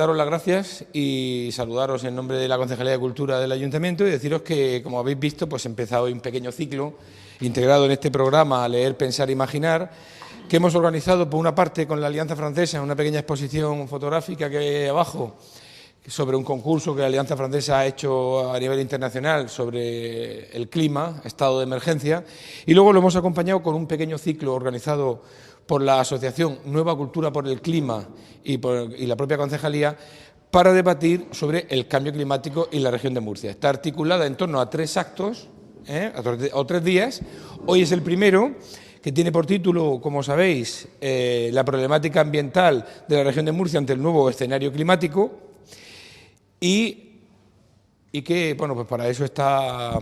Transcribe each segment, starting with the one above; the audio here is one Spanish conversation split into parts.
daros las gracias y saludaros en nombre de la Concejalía de Cultura del Ayuntamiento y deciros que, como habéis visto, pues he empezado hoy un pequeño ciclo integrado en este programa Leer, Pensar, Imaginar, que hemos organizado por una parte con la Alianza Francesa, una pequeña exposición fotográfica que hay abajo, sobre un concurso que la Alianza Francesa ha hecho a nivel internacional sobre el clima, estado de emergencia, y luego lo hemos acompañado con un pequeño ciclo organizado por la Asociación Nueva Cultura por el Clima y la propia Concejalía para debatir sobre el cambio climático y la región de Murcia. Está articulada en torno a 3 actos, o 3 días. Hoy es el primero, que tiene por título, como sabéis, la problemática ambiental de la región de Murcia ante el nuevo escenario climático. Y que, bueno, pues para eso está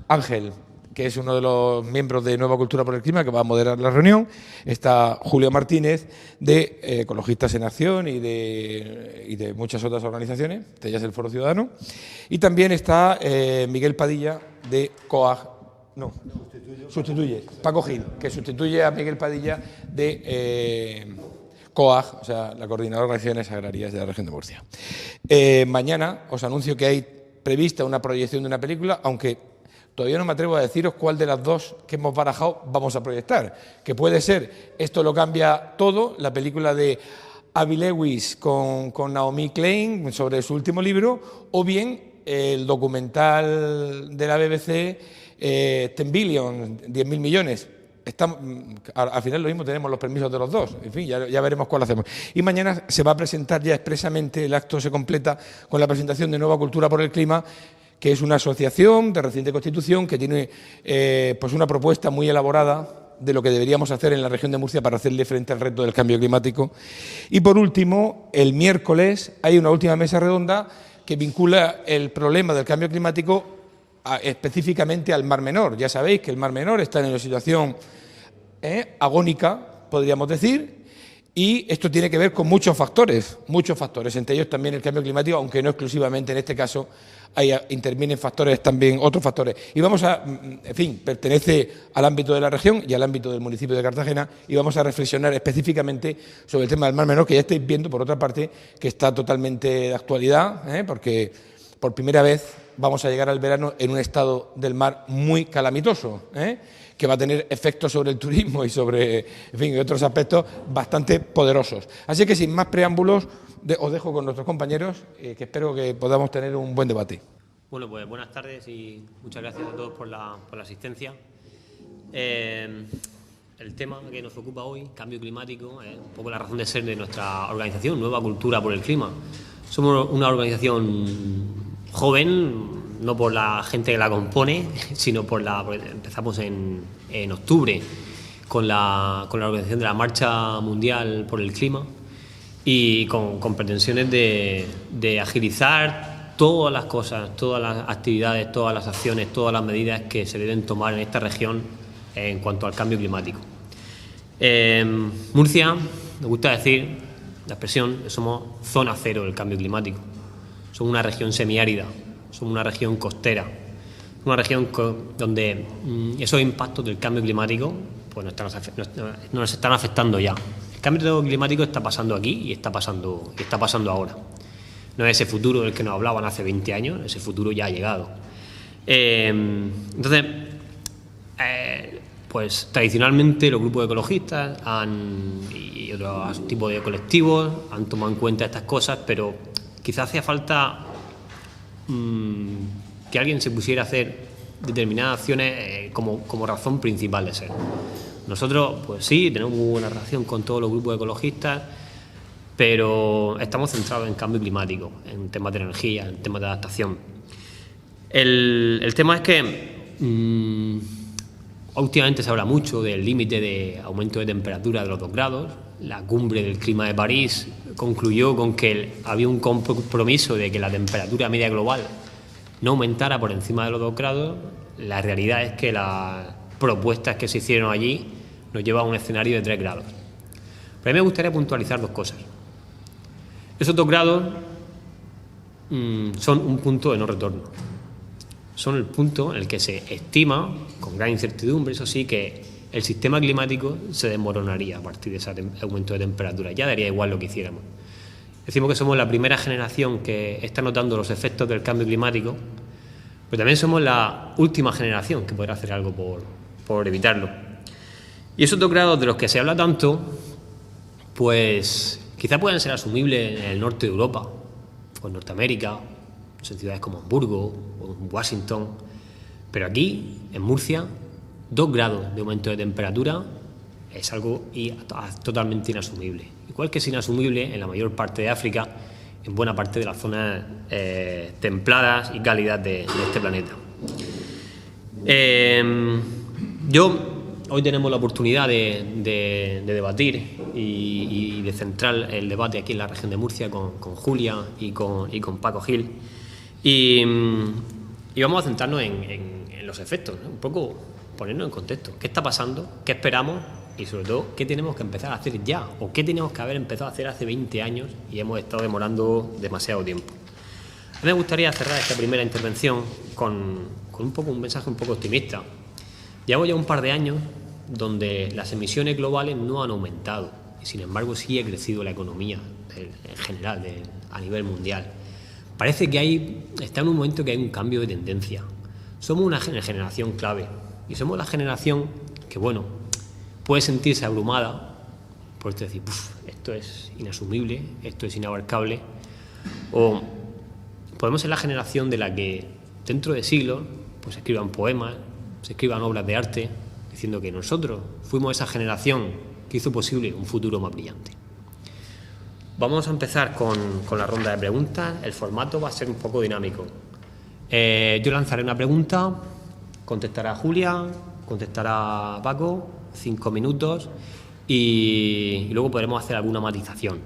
Ángel, que es uno de los miembros de Nueva Cultura por el Clima, que va a moderar la reunión. Está Julio Martínez, de Ecologistas en Acción y de muchas otras organizaciones, de ellas el Foro Ciudadano. Y también está Miguel Padilla, de COAG. No, sustituye. Paco Gil, que sustituye a Miguel Padilla de COAG, o sea, la Coordinadora de Organizaciones Agrarias de la región de Murcia. Mañana os anuncio que hay prevista una proyección de una película, aunque todavía no me atrevo a deciros cuál de las dos que hemos barajado vamos a proyectar, que puede ser Esto lo cambia todo, la película de Avi Lewis con Naomi Klein sobre su último libro, o bien el documental de la BBC 10 billion, 10.000 millones. Al final lo mismo, tenemos los permisos de los dos, en fin, ya veremos cuál hacemos. Y mañana se va a presentar ya expresamente, el acto se completa con la presentación de Nueva Cultura por el Clima, que es una asociación de reciente constitución que tiene pues una propuesta muy elaborada de lo que deberíamos hacer en la región de Murcia para hacerle frente al reto del cambio climático. Y por último, el miércoles hay una última mesa redonda que vincula el problema del cambio climático específicamente al Mar Menor. Ya sabéis que el Mar Menor está en una situación agónica, podríamos decir, y esto tiene que ver con muchos factores, entre ellos también el cambio climático, aunque no exclusivamente en este caso, intervienen factores también, otros factores. Y vamos a, en fin, pertenece al ámbito de la región y al ámbito del municipio de Cartagena, y vamos a reflexionar específicamente sobre el tema del Mar Menor, que ya estáis viendo, por otra parte, que está totalmente de actualidad, porque por primera vez vamos a llegar al verano en un estado del mar muy calamitoso, que va a tener efectos sobre el turismo y sobre, en fin, y otros aspectos bastante poderosos. Así que, sin más preámbulos, os dejo con nuestros compañeros, que espero que podamos tener un buen debate. Bueno, pues buenas tardes y muchas gracias a todos por la asistencia. El tema que nos ocupa hoy, cambio climático, es un poco la razón de ser de nuestra organización, Nueva Cultura por el Clima. Somos una organización joven, no por la gente que la compone, sino porque empezamos en octubre con la organización de la Marcha Mundial por el Clima y con pretensiones de agilizar todas las cosas, todas las actividades, todas las acciones, todas las medidas que se deben tomar en esta región en cuanto al cambio climático. Murcia, me gusta decir la expresión, somos zona cero del cambio climático. Somos una región semiárida, somos una región costera, una región donde esos impactos del cambio climático pues nos están afectando ya. El cambio climático está pasando aquí y está pasando ahora. No es ese futuro del que nos hablaban hace 20 años, ese futuro ya ha llegado. Entonces, pues tradicionalmente los grupos ecologistas y otros tipos de colectivos han tomado en cuenta estas cosas, pero quizás hacía falta que alguien se pusiera a hacer determinadas acciones como razón principal de ser. Nosotros, pues sí, tenemos muy buena relación con todos los grupos ecologistas, pero estamos centrados en cambio climático, en temas de energía, en temas de adaptación. El tema es que últimamente se habla mucho del límite de aumento de temperatura de los 2 grados. La cumbre del clima de París concluyó con que había un compromiso de que la temperatura media global no aumentara por encima de los 2 grados. La realidad es que las propuestas que se hicieron allí nos llevan a un escenario de 3 grados. Pero a mí me gustaría puntualizar 2 cosas. Esos 2 grados son un punto de no retorno. Son el punto en el que se estima, con gran incertidumbre, eso sí, que el sistema climático se desmoronaría a partir de ese aumento de temperatura. Ya daría igual lo que hiciéramos. Decimos que somos la primera generación que está notando los efectos del cambio climático, pero también somos la última generación que podrá hacer algo por evitarlo. Y esos 2 grados de los que se habla tanto, pues quizá puedan ser asumibles en el norte de Europa, o en Norteamérica, en ciudades como Hamburgo o en Washington, pero aquí, en Murcia, 2 grados de aumento de temperatura es algo totalmente inasumible. Igual que es inasumible en la mayor parte de África, en buena parte de las zonas templadas y cálidas de este planeta. Hoy tenemos la oportunidad de debatir y de centrar el debate aquí en la región de Murcia con Julia y con Paco Gil. Y vamos a centrarnos en los efectos, ¿no? Un poco ponernos en contexto. ¿Qué está pasando? ¿Qué esperamos? Y sobre todo, ¿qué tenemos que empezar a hacer ya? ¿O qué teníamos que haber empezado a hacer hace 20 años y hemos estado demorando demasiado tiempo? A mí me gustaría cerrar esta primera intervención con un mensaje un poco optimista. Llevo ya un par de años donde las emisiones globales no han aumentado y sin embargo sí ha crecido la economía en general a nivel mundial. Parece que está en un momento que hay un cambio de tendencia. Somos una generación clave y somos la generación que, bueno, puede sentirse abrumada por esto de decir, esto es inasumible, esto es inabarcable, o podemos ser la generación de la que dentro de siglos pues se escriban poemas, se escriban obras de arte, diciendo que nosotros fuimos esa generación que hizo posible un futuro más brillante. Vamos a empezar con la ronda de preguntas. El formato va a ser un poco dinámico. Yo lanzaré una pregunta, contestará Julia, contestará Paco, 5 minutos y luego podremos hacer alguna matización.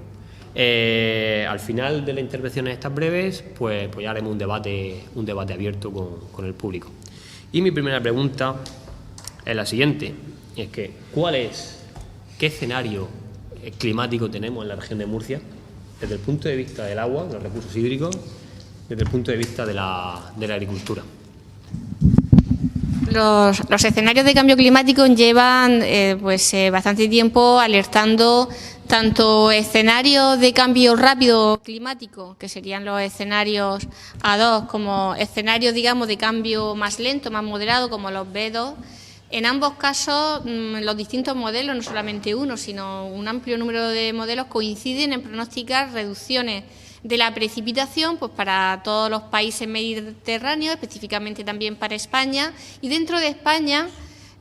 Al final de las intervenciones estas breves, pues ya haremos un debate abierto con el público. Y mi primera pregunta es la siguiente, es que ¿qué escenario climático tenemos en la región de Murcia desde el punto de vista del agua, de los recursos hídricos, desde el punto de vista de la agricultura? Los escenarios de cambio climático llevan bastante tiempo alertando tanto escenarios de cambio rápido climático, que serían los escenarios A2, como escenarios, digamos, de cambio más lento, más moderado, como los B2. En ambos casos, los distintos modelos, no solamente uno, sino un amplio número de modelos, coinciden en pronosticar reducciones de la precipitación pues para todos los países mediterráneos, específicamente también para España, y dentro de España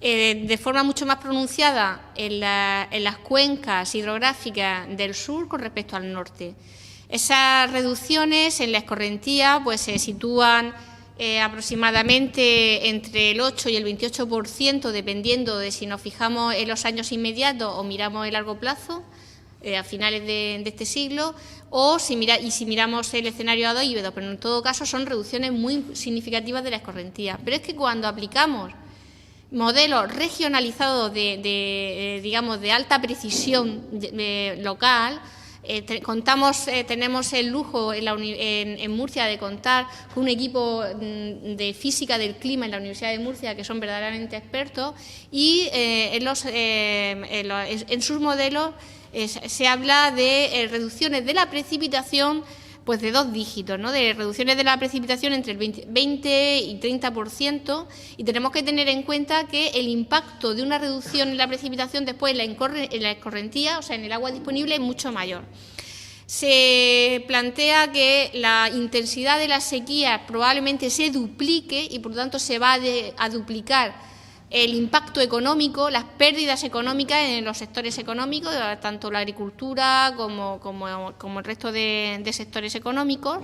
de forma mucho más pronunciada en las cuencas hidrográficas del sur con respecto al norte. Esas reducciones en la escorrentía pues se sitúan aproximadamente entre el 8 y el 28%, dependiendo de si nos fijamos en los años inmediatos o miramos el largo plazo, a finales de este siglo, o si miramos el escenario A2 y B2, pero en todo caso son reducciones muy significativas de la escorrentía. Pero es que cuando aplicamos modelos regionalizados digamos, de alta precisión local, tenemos el lujo en Murcia de contar con un equipo de física del clima en la Universidad de Murcia que son verdaderamente expertos y en sus modelos se habla de reducciones de la precipitación pues de 2 dígitos, ¿no? De reducciones de la precipitación entre el 20 y 30%, y tenemos que tener en cuenta que el impacto de una reducción en la precipitación después en la escorrentía, o sea, en el agua disponible, es mucho mayor. Se plantea que la intensidad de las sequías probablemente se duplique y, por lo tanto, se va a duplicar el impacto económico, las pérdidas económicas en los sectores económicos, tanto la agricultura como el resto de sectores económicos.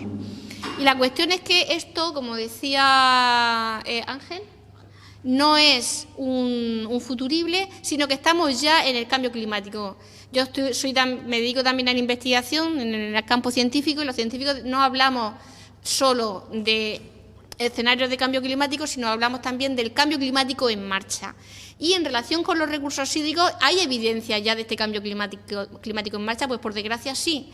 Y la cuestión es que esto, como decía Ángel, no es un futurible, sino que estamos ya en el cambio climático. Yo me dedico también a la investigación en el campo científico, y los científicos no hablamos solo de escenarios de cambio climático, sino hablamos también del cambio climático en marcha. Y en relación con los recursos hídricos, ¿hay evidencia ya de este cambio climático en marcha? Pues por desgracia sí.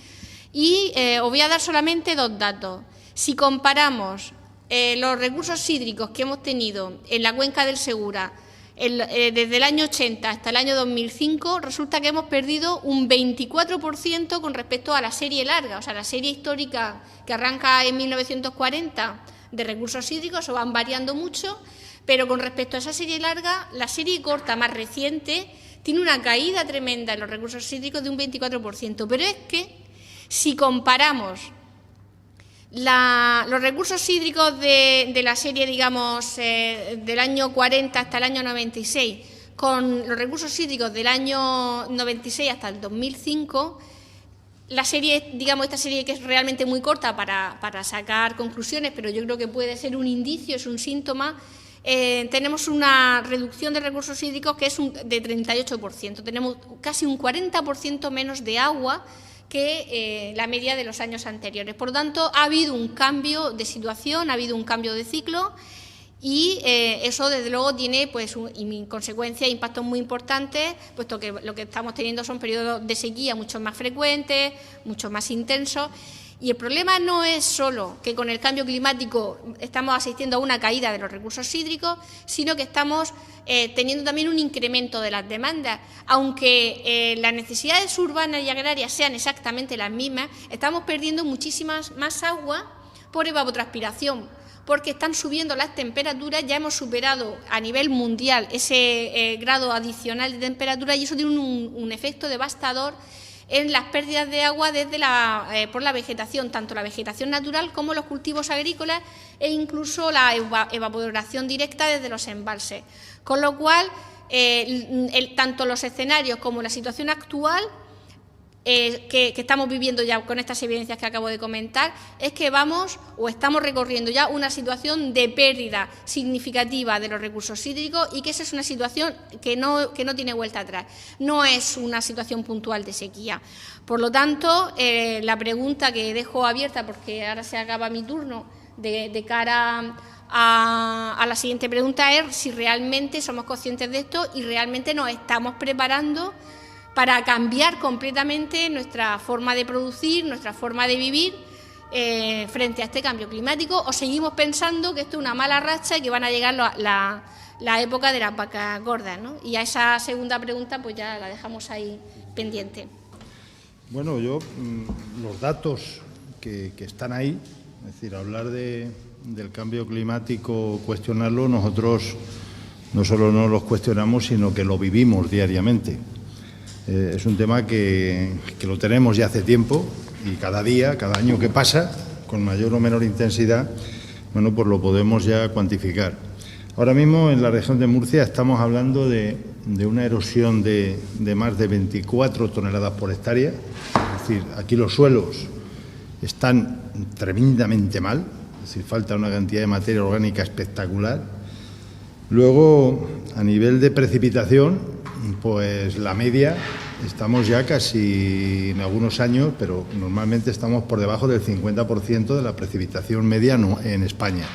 Y os voy a dar solamente 2 datos. Si comparamos los recursos hídricos que hemos tenido en la cuenca del Segura desde el año 80 hasta el año 2005, resulta que hemos perdido un 24% con respecto a la serie larga, o sea, la serie histórica que arranca en 1940 de recursos hídricos, o van variando mucho, pero con respecto a esa serie larga, la serie corta más reciente tiene una caída tremenda en los recursos hídricos de un 24%. Pero es que si comparamos los recursos hídricos de la serie, digamos, del año 40 hasta el año 96, con los recursos hídricos del año 96 hasta el 2005, la serie, digamos, esta serie que es realmente muy corta para sacar conclusiones, pero yo creo que puede ser un indicio, es un síntoma, tenemos una reducción de recursos hídricos que es de 38%. Tenemos casi un 40% menos de agua que la media de los años anteriores. Por lo tanto, ha habido un cambio de situación, ha habido un cambio de ciclo y eso, desde luego, tiene pues en consecuencia impactos muy importantes, puesto que lo que estamos teniendo son periodos de sequía mucho más frecuentes, mucho más intensos. Y el problema no es solo que con el cambio climático estamos asistiendo a una caída de los recursos hídricos, sino que estamos teniendo también un incremento de las demandas. Aunque las necesidades urbanas y agrarias sean exactamente las mismas, estamos perdiendo muchísimas más agua por evapotranspiración, porque están subiendo las temperaturas, ya hemos superado a nivel mundial ese grado adicional de temperatura y eso tiene un efecto devastador en las pérdidas de agua por la vegetación, tanto la vegetación natural como los cultivos agrícolas e incluso la evaporación directa desde los embalses. Con lo cual, tanto los escenarios como la situación actual que estamos viviendo ya con estas evidencias que acabo de comentar, es que estamos recorriendo ya una situación de pérdida significativa de los recursos hídricos y que esa es una situación que no tiene vuelta atrás. No es una situación puntual de sequía. Por lo tanto, la pregunta que dejo abierta, porque ahora se acaba mi turno, de cara a la siguiente pregunta, es si realmente somos conscientes de esto y realmente nos estamos preparando para cambiar completamente nuestra forma de producir, nuestra forma de vivir frente a este cambio climático, o seguimos pensando que esto es una mala racha y que van a llegar la época de las vacas gordas, ¿no? Y a esa segunda pregunta pues ya la dejamos ahí pendiente. Bueno, los datos que están ahí, es decir, hablar del cambio climático, cuestionarlo, nosotros no solo no los cuestionamos, sino que lo vivimos diariamente. Es un tema que lo tenemos ya hace tiempo y cada día, cada año que pasa, con mayor o menor intensidad, bueno, pues lo podemos ya cuantificar. Ahora mismo en la región de Murcia estamos hablando de una erosión de más de 24 toneladas por hectárea. Es decir, aquí los suelos están tremendamente mal, es decir, falta una cantidad de materia orgánica espectacular. Luego, a nivel de precipitación, pues la media, estamos ya casi en algunos años, pero normalmente estamos por debajo del 50% de la precipitación media en España.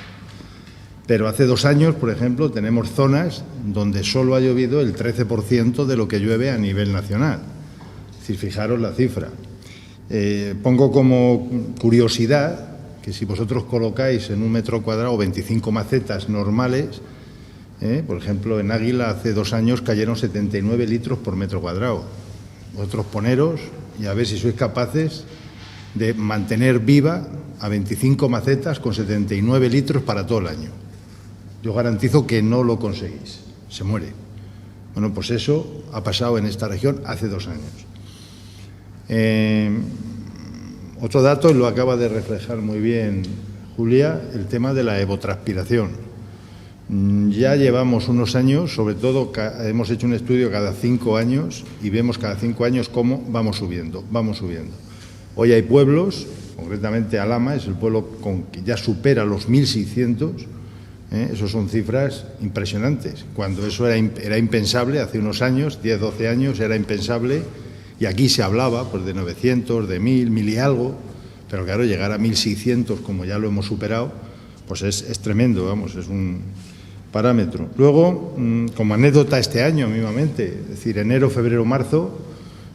Pero hace 2 años, por ejemplo, tenemos zonas donde solo ha llovido el 13% de lo que llueve a nivel nacional. Es decir, fijaros la cifra. Pongo como curiosidad que si vosotros colocáis en 1 metro cuadrado 25 macetas normales, por ejemplo, en Águila hace 2 años cayeron 79 litros por metro cuadrado. Vosotros poneros y a ver si sois capaces de mantener viva a 25 macetas con 79 litros para todo el año. Yo garantizo que no lo conseguís, se muere. Bueno, pues eso ha pasado en esta región hace 2 años. Otro dato, y lo acaba de reflejar muy bien Julia, el tema de la evapotranspiración. Ya llevamos unos años, sobre todo hemos hecho un estudio cada 5 años y vemos cada 5 años cómo vamos subiendo. Hoy hay pueblos, concretamente Alhama es el pueblo que ya supera los 1.600, eso son cifras impresionantes. Cuando eso era impensable, hace unos años, 10, 12 años, era impensable y aquí se hablaba pues de 900, de 1.000, 1.000 y algo, pero claro, llegar a 1.600 como ya lo hemos superado, pues es tremendo, vamos, es un parámetro. Luego, como anécdota este año mismamente, es decir, enero, febrero, marzo,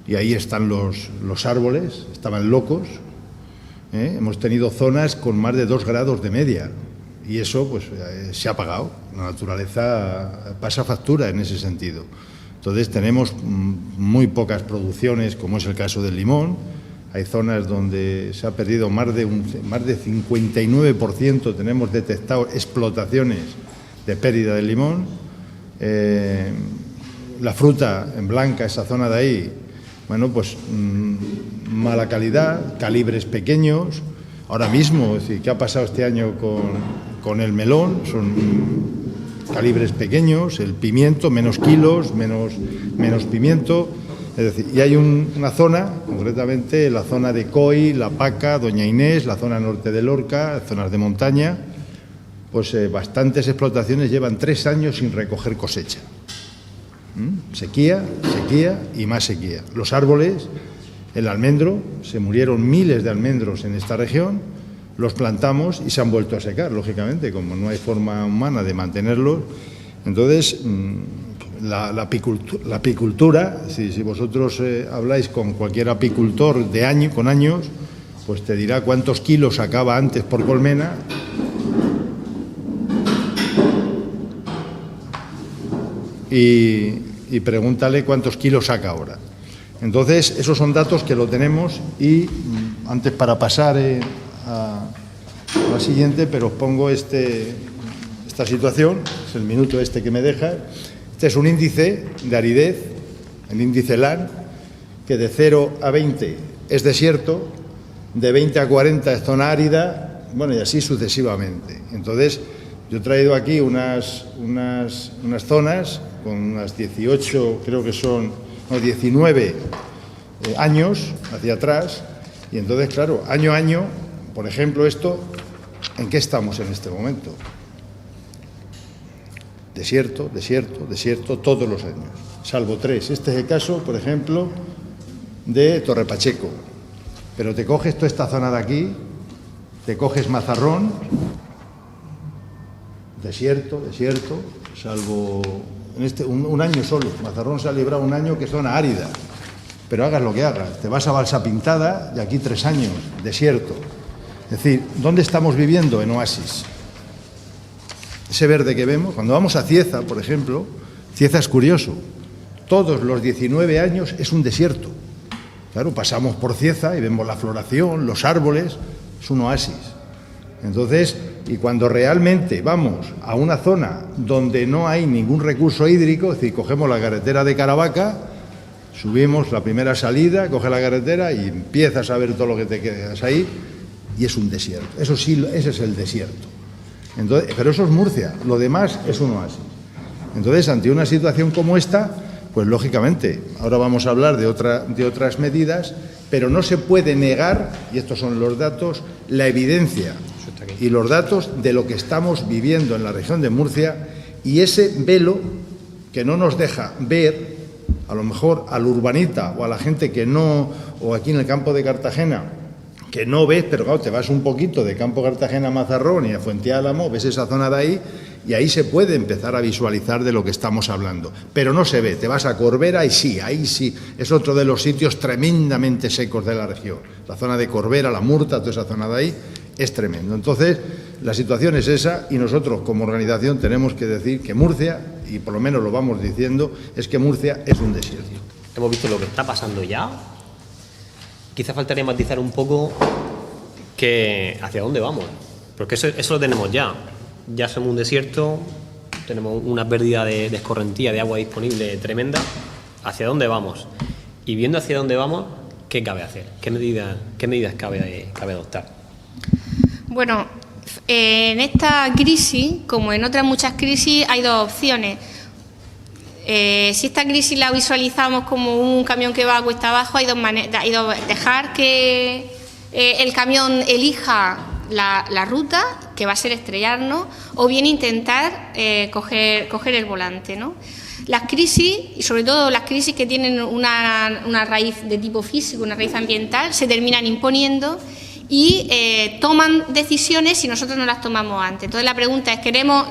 y ahí están los árboles, estaban locos, hemos tenido zonas con más de 2 grados de media, y eso pues se ha apagado, La naturaleza pasa factura en ese sentido. Entonces tenemos muy pocas producciones, como es el caso del limón. Hay zonas donde se ha perdido más de 59%, tenemos detectado explotaciones de pérdida del limón. La fruta en blanca, esa zona de ahí, bueno, pues mala calidad, calibres pequeños. Ahora mismo, es decir, ¿qué ha pasado este año con el melón? Son calibres pequeños, el pimiento, menos kilos, menos pimiento. Es decir, y hay una zona, concretamente la zona de Coy, La Paca, Doña Inés, la zona norte de Lorca, zonas de montaña, pues bastantes explotaciones llevan 3 años sin recoger cosecha. Sequía, sequía y más sequía. Los árboles, el almendro, se murieron miles de almendros en esta región, los plantamos y se han vuelto a secar, lógicamente, como no hay forma humana de mantenerlos. Entonces, la apicultura, si vosotros habláis con cualquier apicultor con años, pues te dirá cuántos kilos sacaba antes por colmena. Y pregúntale cuántos kilos saca ahora. Entonces, esos son datos que lo tenemos y antes, para pasar a la siguiente, pero os pongo esta situación, es el minuto este que me deja. Este es un índice de aridez, el índice LAN, que de 0 a 20 es desierto, de 20 a 40 es zona árida, bueno, y así sucesivamente. Entonces, yo he traído aquí unas zonas con unas 18, creo que son, no, 19 años hacia atrás, y entonces, claro, año a año, por ejemplo, esto, ¿en qué estamos en este momento? Desierto, desierto, desierto, todos los años, salvo 3. Este es el caso, por ejemplo, de Torre Pacheco. Pero te coges toda esta zona de aquí, te coges Mazarrón, desierto, desierto, salvo un año solo. Mazarrón se ha librado un año que es zona árida, pero hagas lo que hagas, te vas a Balsa Pintada y aquí 3 años, desierto. Es decir, ¿dónde estamos viviendo? En oasis. Ese verde que vemos, cuando vamos a Cieza, por ejemplo, Cieza es curioso, todos los 19 años es un desierto. Claro, pasamos por Cieza y vemos la floración, los árboles, es un oasis. Entonces, y cuando realmente vamos a una zona donde no hay ningún recurso hídrico, es decir, cogemos la carretera de Caravaca, subimos la primera salida, coges la carretera y empiezas a ver todo lo que te quedas ahí, y es un desierto. Eso sí, ese es el desierto. Entonces, pero eso es Murcia, lo demás es un oasis. Entonces, ante una situación como esta, pues lógicamente, ahora vamos a hablar de otras medidas, pero no se puede negar, y estos son los datos, la evidencia y los datos de lo que estamos viviendo en la región de Murcia, y ese velo que no nos deja ver, a lo mejor al urbanita o a la gente que no, o aquí en el campo de Cartagena, que no ves, pero claro, te vas un poquito de Campo Cartagena a Mazarrón y a Fuente Álamo, ves esa zona de ahí, y ahí se puede empezar a visualizar de lo que estamos hablando. Pero no se ve, te vas a Corbera y sí, ahí sí, es otro de los sitios tremendamente secos de la región. La zona de Corbera, La Murta, toda esa zona de ahí, es tremendo. Entonces, la situación es esa, y nosotros como organización tenemos que decir que Murcia, y por lo menos lo vamos diciendo, es que Murcia es un desierto. Hemos visto lo que está pasando ya. Quizá faltaría matizar un poco que hacia dónde vamos, porque eso lo tenemos ya. Ya somos un desierto, tenemos una pérdida de escorrentía de agua disponible tremenda. ¿Hacia dónde vamos? Y viendo hacia dónde vamos, ¿qué cabe hacer? ¿Qué medidas cabe adoptar? Bueno, en esta crisis, como en otras muchas crisis, hay 2 opciones. Si esta crisis la visualizamos como un camión que va a cuesta abajo, hay 2 maneras: dejar que el camión elija la ruta, que va a ser estrellarnos, o bien intentar coger el volante, ¿no? Las crisis, y sobre todo las crisis que tienen una raíz de tipo físico, una raíz ambiental, se terminan imponiendo y toman decisiones si nosotros no las tomamos antes. Entonces la pregunta es, ¿queremos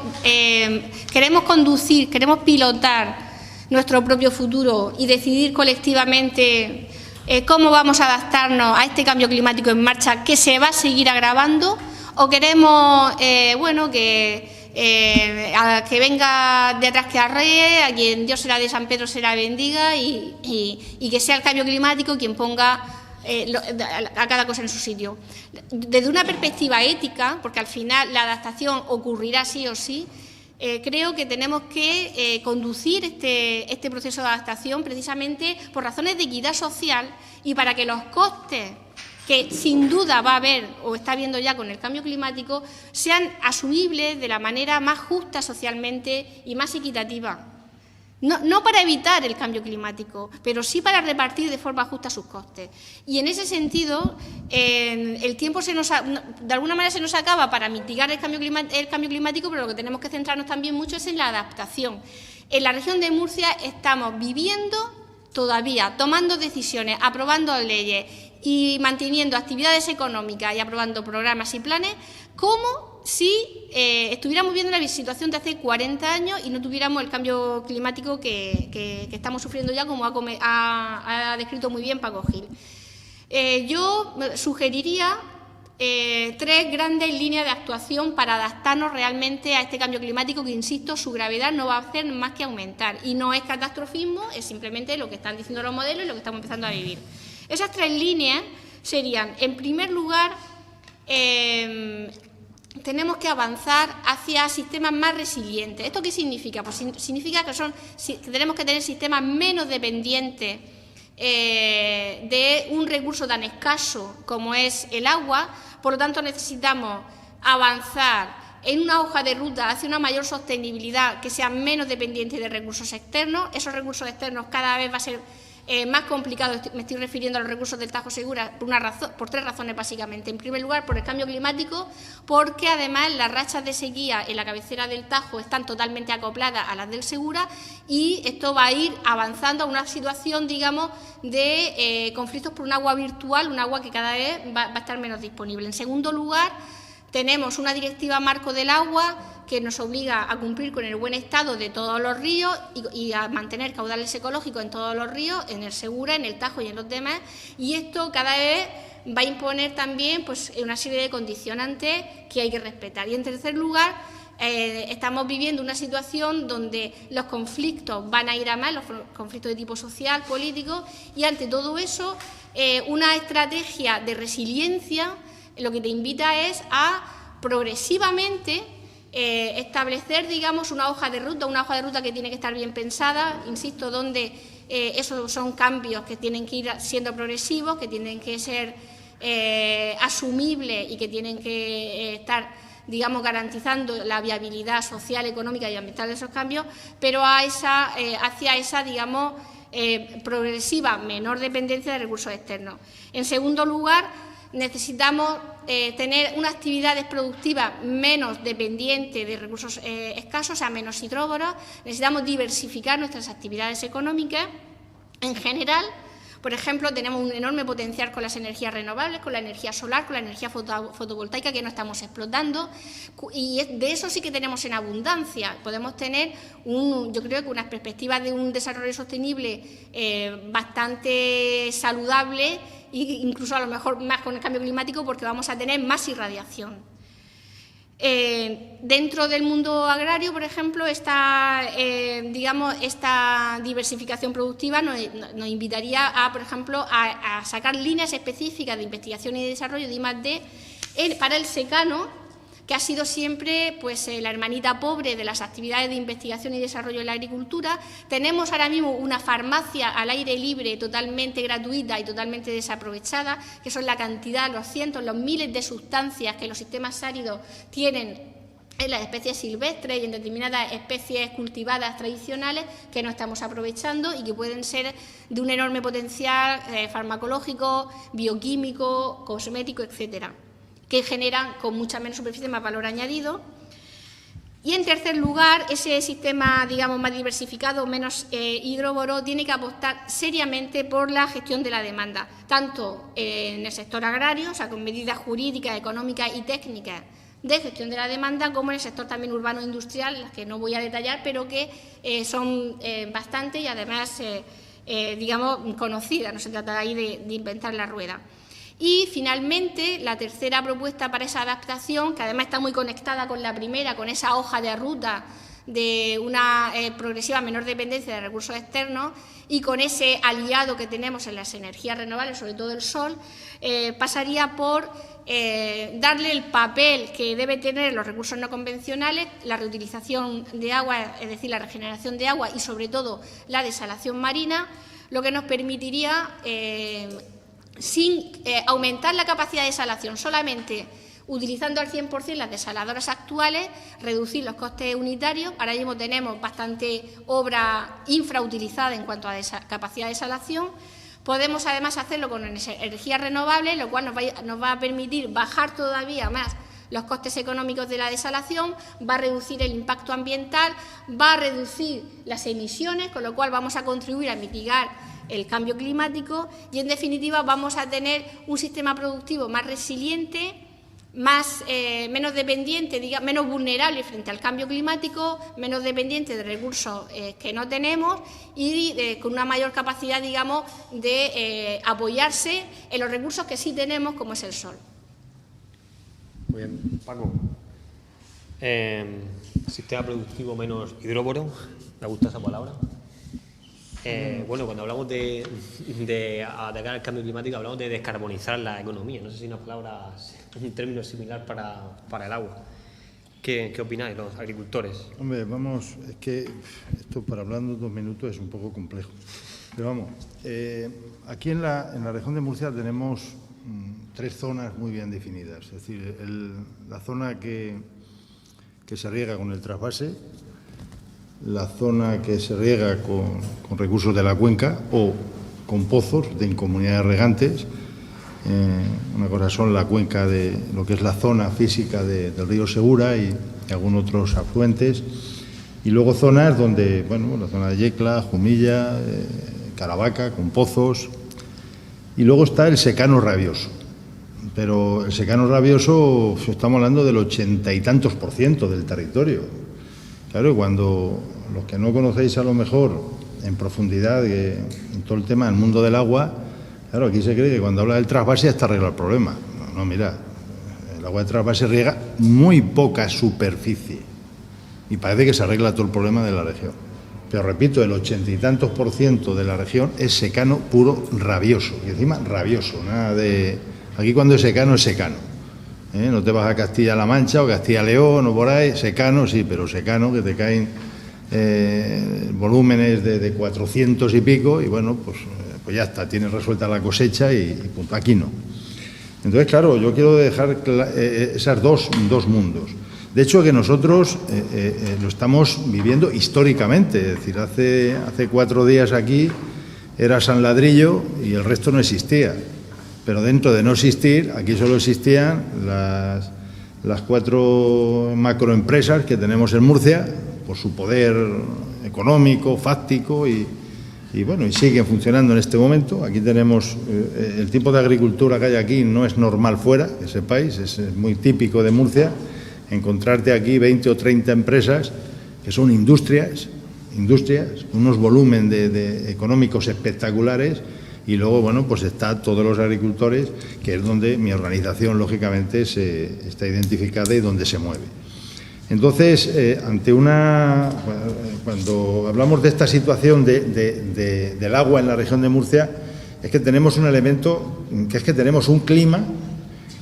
conducir, queremos pilotar nuestro propio futuro y decidir colectivamente cómo vamos a adaptarnos a este cambio climático en marcha que se va a seguir agravando? ¿O queremos que a que venga de atrás que arree, a quien Dios será de San Pedro será bendiga y que sea el cambio climático quien ponga a cada cosa en su sitio. Desde una perspectiva ética, porque al final la adaptación ocurrirá sí o sí, creo que tenemos que conducir este proceso de adaptación precisamente por razones de equidad social y para que los costes que sin duda va a haber o está habiendo ya con el cambio climático sean asumibles de la manera más justa socialmente y más equitativa. No para evitar el cambio climático, pero sí para repartir de forma justa sus costes. Y en ese sentido, el tiempo de alguna manera se nos acaba para mitigar el cambio climático, pero lo que tenemos que centrarnos también mucho es en la adaptación. En la región de Murcia estamos viviendo todavía, tomando decisiones, aprobando leyes y manteniendo actividades económicas y aprobando programas y planes, como si estuviéramos viendo la situación de hace 40 años y no tuviéramos el cambio climático que estamos sufriendo ya, como ha descrito muy bien Paco Gil. Yo sugeriría 3 grandes líneas de actuación para adaptarnos realmente a este cambio climático que, insisto, su gravedad no va a hacer más que aumentar. Y no es catastrofismo, es simplemente lo que están diciendo los modelos y lo que estamos empezando a vivir. Esas 3 líneas serían, en primer lugar, tenemos que avanzar hacia sistemas más resilientes. ¿Esto qué significa? Pues significa que tenemos que tener sistemas menos dependientes de un recurso tan escaso como es el agua. Por lo tanto, necesitamos avanzar en una hoja de ruta hacia una mayor sostenibilidad que sea menos dependiente de recursos externos. Esos recursos externos cada vez va a ser más complicado. Me estoy refiriendo a los recursos del Tajo Segura por 3 razones básicamente. En primer lugar, por el cambio climático, porque además las rachas de sequía en la cabecera del Tajo están totalmente acopladas a las del Segura y esto va a ir avanzando a una situación, digamos, de conflictos por un agua virtual, un agua que cada vez va a estar menos disponible. En segundo lugar, tenemos una directiva marco del agua que nos obliga a cumplir con el buen estado de todos los ríos y a mantener caudales ecológicos en todos los ríos, en el Segura, en el Tajo y en los demás, y esto cada vez va a imponer también pues, una serie de condicionantes que hay que respetar. Y en tercer lugar, estamos viviendo una situación donde los conflictos van a ir a más, los conflictos de tipo social, político, y ante todo eso, una estrategia de resiliencia lo que te invita es a progresivamente establecer, digamos, una hoja de ruta que tiene que estar bien pensada, insisto, donde esos son cambios que tienen que ir siendo progresivos, que tienen que ser asumibles y que tienen que estar, digamos, garantizando la viabilidad social, económica y ambiental de esos cambios, pero hacia esa, digamos, progresiva menor dependencia de recursos externos. En segundo lugar, necesitamos tener unas actividades productivas menos dependientes de recursos escasos, o sea, menos hidroboros. Necesitamos diversificar nuestras actividades económicas en general. Por ejemplo, tenemos un enorme potencial con las energías renovables, con la energía solar, con la energía fotovoltaica que no estamos explotando, y de eso sí que tenemos en abundancia. Podemos tener, yo creo que unas perspectivas de un desarrollo sostenible bastante saludable, e incluso a lo mejor más con el cambio climático, porque vamos a tener más irradiación. Dentro del mundo agrario, por ejemplo, digamos, esta diversificación productiva nos invitaría por ejemplo, a sacar líneas específicas de investigación y desarrollo de I+D para el secano, que ha sido siempre pues, la hermanita pobre de las actividades de investigación y desarrollo en la agricultura. Tenemos ahora mismo una farmacia al aire libre totalmente gratuita y totalmente desaprovechada, que son la cantidad, los cientos, los miles de sustancias que los sistemas áridos tienen en las especies silvestres y en determinadas especies cultivadas tradicionales que no estamos aprovechando y que pueden ser de un enorme potencial farmacológico, bioquímico, cosmético, etcétera, que generan con mucha menos superficie más valor añadido. Y en tercer lugar, ese sistema, digamos, más diversificado, menos hidróboro, tiene que apostar seriamente por la gestión de la demanda, tanto en el sector agrario, o sea, con medidas jurídicas, económicas y técnicas de gestión de la demanda, como en el sector también urbano e industrial, las que no voy a detallar, pero que son bastante y además, digamos, conocidas, no se trata ahí de inventar la rueda. Y finalmente, la tercera propuesta para esa adaptación, que además está muy conectada con la primera, con esa hoja de ruta de una progresiva menor dependencia de recursos externos y con ese aliado que tenemos en las energías renovables, sobre todo el sol, pasaría por darle el papel que debe tener los recursos no convencionales, la reutilización de agua, es decir, la regeneración de agua y sobre todo la desalación marina, lo que nos permitiría, sin aumentar la capacidad de desalación, solamente utilizando al 100% las desaladoras actuales, reducir los costes unitarios. Ahora mismo tenemos bastante obra infrautilizada en cuanto a capacidad de desalación. Podemos además hacerlo con energías renovables, lo cual nos va a permitir bajar todavía más los costes económicos de la desalación, va a reducir el impacto ambiental, va a reducir las emisiones, con lo cual vamos a contribuir a mitigar el cambio climático y, en definitiva, vamos a tener un sistema productivo más resiliente, menos dependiente, menos vulnerable frente al cambio climático, menos dependiente de recursos que no tenemos y con una mayor capacidad, digamos, de apoyarse en los recursos que sí tenemos, como es el sol. Muy bien, Paco. Sistema productivo menos hidróboro, me gusta esa palabra. Bueno, cuando hablamos de atacar el cambio climático, hablamos de descarbonizar la economía. No sé si una palabra, un término similar para el agua. ¿Qué opináis los agricultores? Hombre, vamos, es que esto para hablando 2 minutos es un poco complejo. Pero vamos, aquí en la región de Murcia tenemos 3 zonas muy bien definidas. Es decir, la zona que se riega con el trasvase, la zona que se riega con recursos de la cuenca o con pozos de comunidades regantes. Una cosa son la cuenca de lo que es la zona física del río Segura y algunos otros afluentes. Y luego zonas donde, bueno, la zona de Yecla, Jumilla, Caravaca, con pozos. Y luego está el secano rabioso. Pero el secano rabioso, estamos hablando del 80 y tantos % del territorio. Claro, cuando los que no conocéis a lo mejor en profundidad en todo el tema del mundo del agua, claro, aquí se cree que cuando habla del trasvase está arreglado el problema. No, mira, el agua de trasvase riega muy poca superficie y parece que se arregla todo el problema de la región. Pero repito, el 80 y tantos % de la región es secano puro rabioso, y encima rabioso, nada de... Aquí cuando es secano, no te vas a Castilla-La Mancha o Castilla-León o por ahí, secano, sí, pero secano, que te caen volúmenes de 400 y pico y bueno, pues ya está, tienes resuelta la cosecha y punto. Aquí no. Entonces, claro, yo quiero dejar esas dos mundos. De hecho, que nosotros lo estamos viviendo históricamente, es decir, hace 4 días aquí era San Ladrillo y el resto no existía. Pero dentro de no existir, aquí solo existían las 4 macroempresas que tenemos en Murcia, por su poder económico, fáctico y bueno, y siguen funcionando en este momento. Aquí tenemos el tipo de agricultura que hay aquí no es normal fuera, que sepáis, es muy típico de Murcia, encontrarte aquí 20 o 30 empresas que son industrias, unos volúmenes de económicos espectaculares. Y luego, bueno, pues está todos los agricultores, que es donde mi organización, lógicamente, está identificada y donde se mueve. Entonces, cuando hablamos de esta situación del agua en la región de Murcia, es que tenemos un elemento, que es que tenemos un clima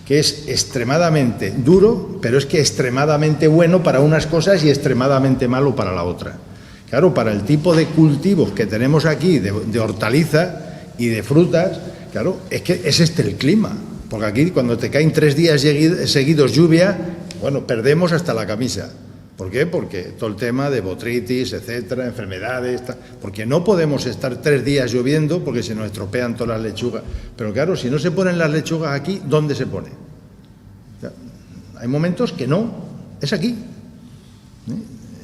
que es extremadamente duro, pero es que extremadamente bueno para unas cosas y extremadamente malo para la otra. Claro, para el tipo de cultivos que tenemos aquí, de hortalizas y de frutas, claro, es que es el clima, porque aquí cuando te caen 3 días seguidos lluvia, bueno, perdemos hasta la camisa. ¿Por qué? Porque todo el tema de botritis, etcétera, enfermedades, porque no podemos estar 3 días lloviendo porque se nos estropean todas las lechugas. Pero claro, si no se ponen las lechugas aquí, ¿dónde se pone? O sea, hay momentos que no, es aquí.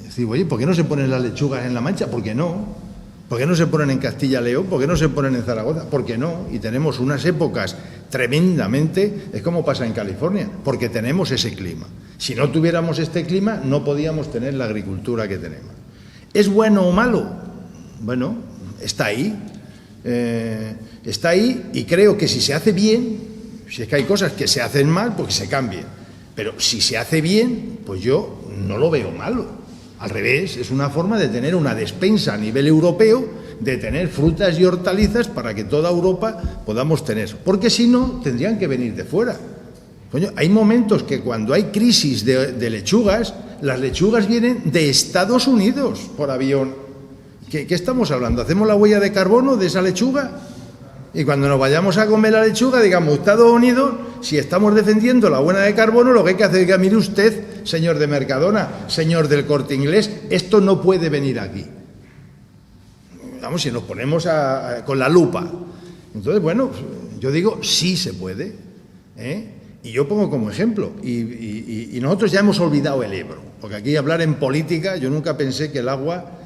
Es decir, oye, ¿por qué no se ponen las lechugas en La Mancha? ¿Por qué no? ¿Por qué no se ponen en Castilla-León? ¿Por qué no se ponen en Zaragoza? ¿Por qué no? Y tenemos unas épocas tremendamente, es como pasa en California, porque tenemos ese clima. Si no tuviéramos este clima, no podíamos tener la agricultura que tenemos. ¿Es bueno o malo? Bueno, está ahí. Está ahí y creo que si se hace bien, Si es que hay cosas que se hacen mal, pues que se cambien. Pero si se hace bien, pues yo no lo veo malo. Al revés, es una forma de tener una despensa a nivel europeo, de tener frutas y hortalizas para que toda Europa podamos tener. Porque si no, tendrían que venir de fuera. Coño, hay momentos que cuando hay crisis de lechugas, las lechugas vienen de Estados Unidos por avión. ¿Qué estamos hablando? ¿Hacemos la huella de carbono de esa lechuga? Y cuando nos vayamos a comer la lechuga, digamos, Estados Unidos, si estamos defendiendo la huella de carbono, lo que hay que hacer es que, mire usted, señor de Mercadona, señor del Corte Inglés, esto no puede venir aquí. Vamos, si nos ponemos con la lupa. Entonces, bueno, yo digo, sí se puede, ¿eh? Y yo pongo como ejemplo, y nosotros ya hemos olvidado el Ebro, porque aquí hablar en política, yo nunca pensé que el agua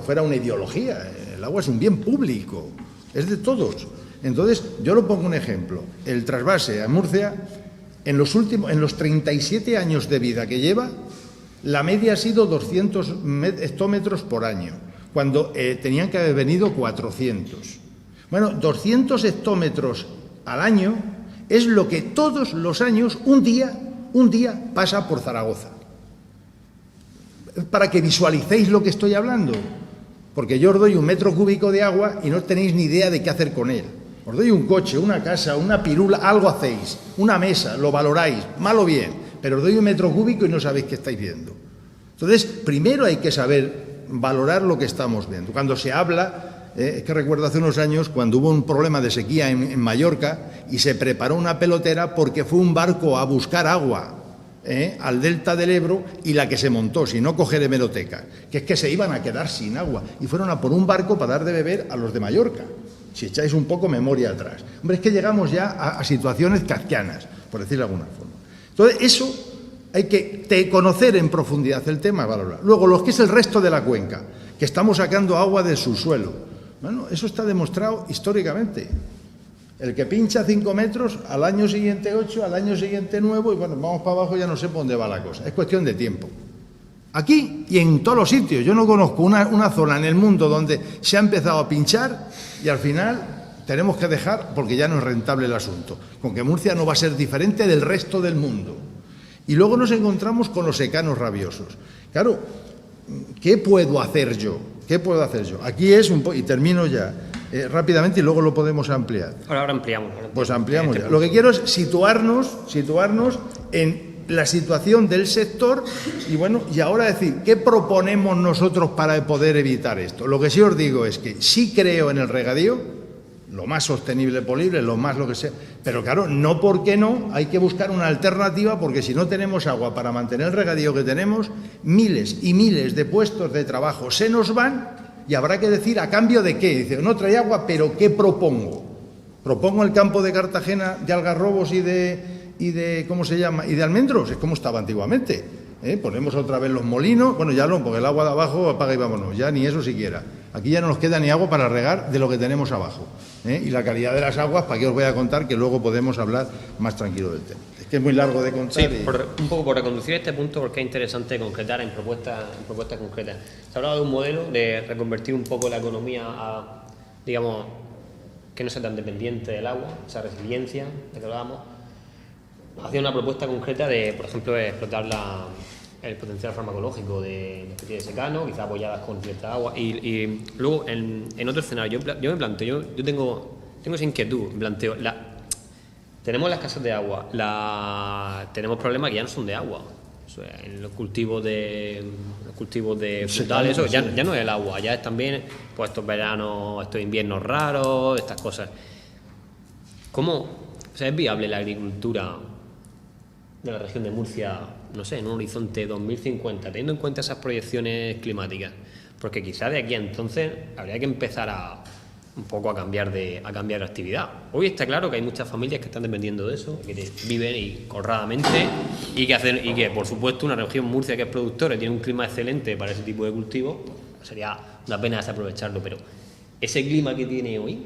fuera una ideología. El agua es un bien público, es de todos. Entonces, yo lo pongo un ejemplo. El trasvase a Murcia, en los 37 años de vida que lleva, la media ha sido 200 hectómetros por año, cuando tenían que haber venido 400. Bueno, 200 hectómetros al año es lo que todos los años, un día pasa por Zaragoza. Para que visualicéis lo que estoy hablando, porque yo os doy 1 metro cúbico de agua y no tenéis ni idea de qué hacer con él. Os doy un coche, una casa, una pirula, algo hacéis, una mesa, lo valoráis, mal o bien, pero os doy 1 metro cúbico y no sabéis qué estáis viendo. Entonces, primero hay que saber valorar lo que estamos viendo. Cuando se habla, es que recuerdo hace unos años cuando hubo un problema de sequía en Mallorca y se preparó una pelotera porque fue un barco a buscar agua al delta del Ebro y la que se montó, si no coger hemeroteca, que es que se iban a quedar sin agua y fueron a por un barco para dar de beber a los de Mallorca, si echáis un poco memoria atrás. Hombre, es que llegamos ya a situaciones kafkianas, por decirlo de alguna forma. Entonces, eso hay que conocer en profundidad el tema, valorar. Luego, lo que es el resto de la cuenca, que estamos sacando agua del subsuelo. Bueno, eso está demostrado históricamente. El que pincha 5 metros, al año siguiente 8, al año siguiente 9, y bueno, vamos para abajo, ya no sé por dónde va la cosa. Es cuestión de tiempo. Aquí y en todos los sitios. Yo no conozco una zona en el mundo donde se ha empezado a pinchar y al final tenemos que dejar porque ya no es rentable el asunto. Con que Murcia no va a ser diferente del resto del mundo. Y luego nos encontramos con los secanos rabiosos. Claro, ¿qué puedo hacer yo? ¿Qué puedo hacer yo? Aquí es un poco, y termino ya rápidamente y luego lo podemos ampliar. Ahora ampliamos. Pues ampliamos ya. Lo que quiero es situarnos en la situación del sector y bueno, y ahora decir, ¿qué proponemos nosotros para poder evitar esto? Lo que sí os digo es que sí creo en el regadío, lo más sostenible posible, lo más lo que sea, pero claro, no porque no, hay que buscar una alternativa porque si no tenemos agua para mantener el regadío que tenemos, miles y miles de puestos de trabajo se nos van y habrá que decir a cambio de qué. Dice, no trae agua, pero ¿qué propongo? Propongo el campo de Cartagena de algarrobos y de ¿cómo se llama? Y de almendros, es como estaba antiguamente. Ponemos otra vez los molinos, bueno, ya no, porque el agua de abajo apaga y vámonos, ya ni eso siquiera. Aquí ya no nos queda ni agua para regar de lo que tenemos abajo. Y la calidad de las aguas, ¿para qué os voy a contar? Que luego podemos hablar más tranquilo del tema. Es que es muy largo de contar. Sí, un poco por reconducir este punto, porque es interesante concretar en propuestas concretas. Se ha hablado de un modelo de reconvertir un poco la economía a, digamos, que no sea tan dependiente del agua, esa resiliencia de que hablábamos. Hacía una propuesta concreta de, por ejemplo, explotar el potencial farmacológico de especies de secano, quizás apoyadas con cierta agua. Y luego, en otro escenario, yo me planteo, yo tengo esa inquietud, me planteo, tenemos las casas de agua, tenemos problemas que ya no son de agua. O sea, en los cultivos de frutales, eso ya no es el agua, ya es también pues, estos veranos, estos inviernos raros, estas cosas. O sea, ¿es viable la agricultura de la región de Murcia, no sé, en un horizonte 2050, teniendo en cuenta esas proyecciones climáticas? Porque quizá de aquí a entonces habría que empezar un poco a cambiar de actividad. Hoy está claro que hay muchas familias que están dependiendo de eso, que viven honradamente y que por supuesto una región Murcia que es productora y tiene un clima excelente para ese tipo de cultivos, pues sería una pena desaprovecharlo, pero ese clima que tiene hoy,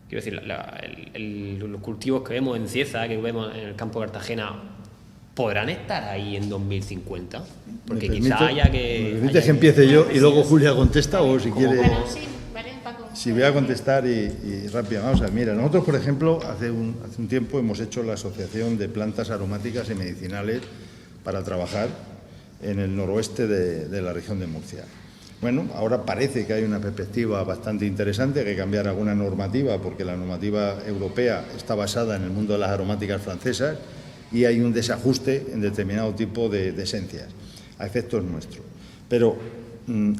quiero decir, los cultivos que vemos en Cieza, que vemos en el campo de Cartagena, ¿podrán estar ahí en 2050? Porque quizá haya que... ¿Me permite que empiece yo y luego Julia contesta o si quiere...? Bueno, sí, vale, Paco. Sí, voy a contestar y rápido. Vamos a ver, mira, nosotros, por ejemplo, hace un tiempo hemos hecho la Asociación de Plantas Aromáticas y Medicinales para trabajar en el noroeste de la región de Murcia. Bueno, ahora parece que hay una perspectiva bastante interesante, que hay que cambiar alguna normativa, porque la normativa europea está basada en el mundo de las aromáticas francesas y hay un desajuste en determinado tipo de esencias, a efectos nuestros. Pero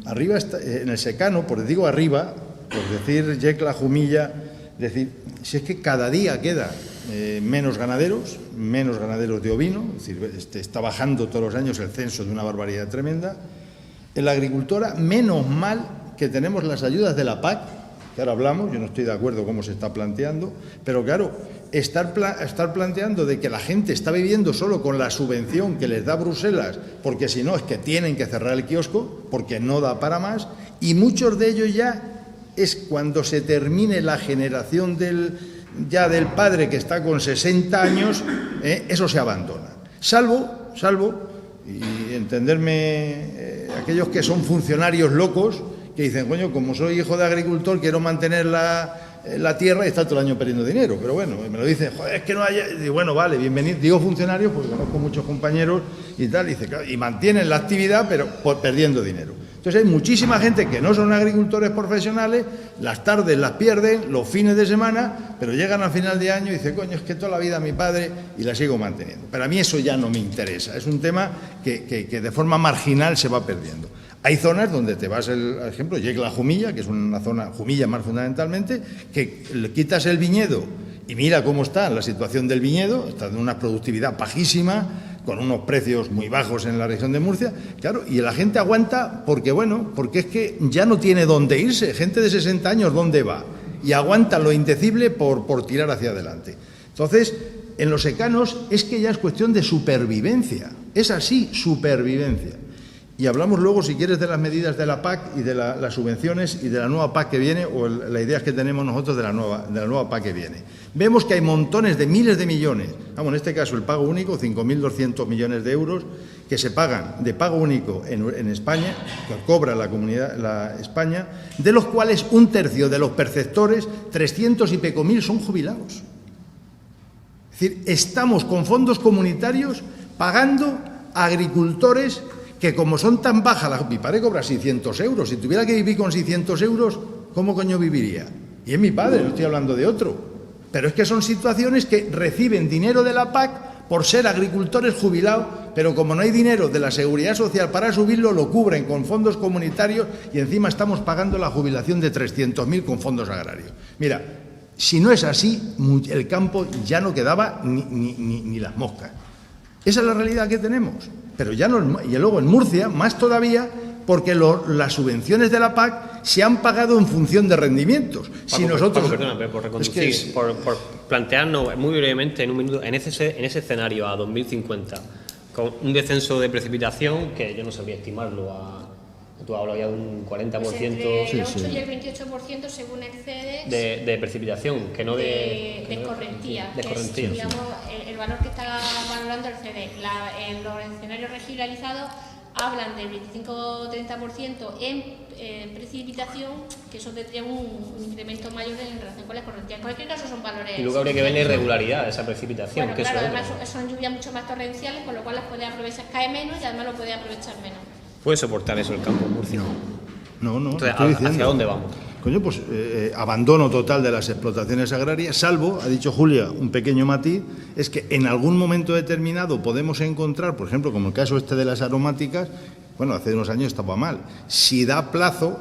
arriba, en el secano, por digo arriba, por decir Yecla, Jumilla, decir, si es que cada día queda menos ganaderos de ovino, es decir, está bajando todos los años el censo de una barbaridad tremenda. En la agricultura, menos mal que tenemos las ayudas de la PAC, que ahora hablamos, yo no estoy de acuerdo cómo se está planteando, pero claro, estar planteando de que la gente está viviendo solo con la subvención que les da Bruselas, porque si no es que tienen que cerrar el kiosco, porque no da para más, y muchos de ellos ya es cuando se termine la generación del padre que está con 60 años, eso se abandona. Salvo, y entenderme, aquellos que son funcionarios locos, que dicen, coño, como soy hijo de agricultor, quiero mantener la tierra y está todo el año perdiendo dinero. Pero bueno, me lo dicen, joder, es que no hay... Digo, bueno, vale, bienvenido. Digo funcionarios porque conozco muchos compañeros y tal, y, dice, claro, y mantienen la actividad, pero perdiendo dinero. Entonces hay muchísima gente que no son agricultores profesionales, las tardes las pierden, los fines de semana, pero llegan al final de año y dicen, coño, es que toda la vida mi padre y la sigo manteniendo. Pero a mí eso ya no me interesa, es un tema que de forma marginal se va perdiendo. Hay zonas donde te vas, por ejemplo, Yecla, Jumilla, que es una zona, Jumilla más fundamentalmente, que le quitas el viñedo y mira cómo está la situación del viñedo, está de una productividad bajísima, con unos precios muy bajos en la región de Murcia, claro, y la gente aguanta porque es que ya no tiene dónde irse, gente de 60 años, ¿dónde va? Y aguanta lo indecible por tirar hacia adelante. Entonces, en los secanos es que ya es cuestión de supervivencia, es así, supervivencia. Y hablamos luego, si quieres, de las medidas de la PAC y de las subvenciones y de la nueva PAC que viene, o las ideas que tenemos nosotros de la nueva PAC que viene. Vemos que hay montones de miles de millones, en este caso el pago único, 5.200 millones de euros, que se pagan de pago único en España, que cobra la España, de los cuales un tercio de los perceptores, 300 y pico mil, son jubilados. Es decir, estamos con fondos comunitarios pagando a agricultores que como son tan bajas, mi padre cobra 600 euros, si tuviera que vivir con 600 euros, ¿cómo coño viviría? Y es mi padre, no estoy hablando de otro. Pero es que son situaciones que reciben dinero de la PAC por ser agricultores jubilados, pero como no hay dinero de la Seguridad Social para subirlo, lo cubren con fondos comunitarios y encima estamos pagando la jubilación de 300.000 con fondos agrarios. Mira, si no es así, el campo ya no quedaba ni las moscas. Esa es la realidad que tenemos. Pero ya no, y luego en Murcia, más todavía, porque las subvenciones de la PAC se han pagado en función de rendimientos. Si nosotros... Perdona, por reconducir, por plantearnos muy brevemente en un minuto, en ese escenario a 2050, con un descenso de precipitación que yo no sabría estimarlo tú has hablado ya de un 40%... Pues entre el 8 y el 28% según el CEDEX... De precipitación, que no de escorrentía. Escorrentía, es, digamos, el valor que está valorando el CEDEX. En los escenarios regionalizados hablan del 25-30% en precipitación, que eso tendría un incremento mayor en relación con la escorrentía. En cualquier caso son valores... Y luego habría que ver la irregularidad de esa precipitación. Bueno, que claro, eso además son lluvias mucho más torrenciales, con lo cual las puede aprovechar, cae menos y además lo puede aprovechar menos. ¿Puede soportar eso el campo en Murcia? No. Entonces, estoy diciendo. ¿hacia dónde vamos? Coño, pues abandono total de las explotaciones agrarias, salvo, ha dicho Julia, un pequeño matiz, es que en algún momento determinado podemos encontrar, por ejemplo, como el caso de las aromáticas, bueno, hace unos años estaba mal, si da plazo,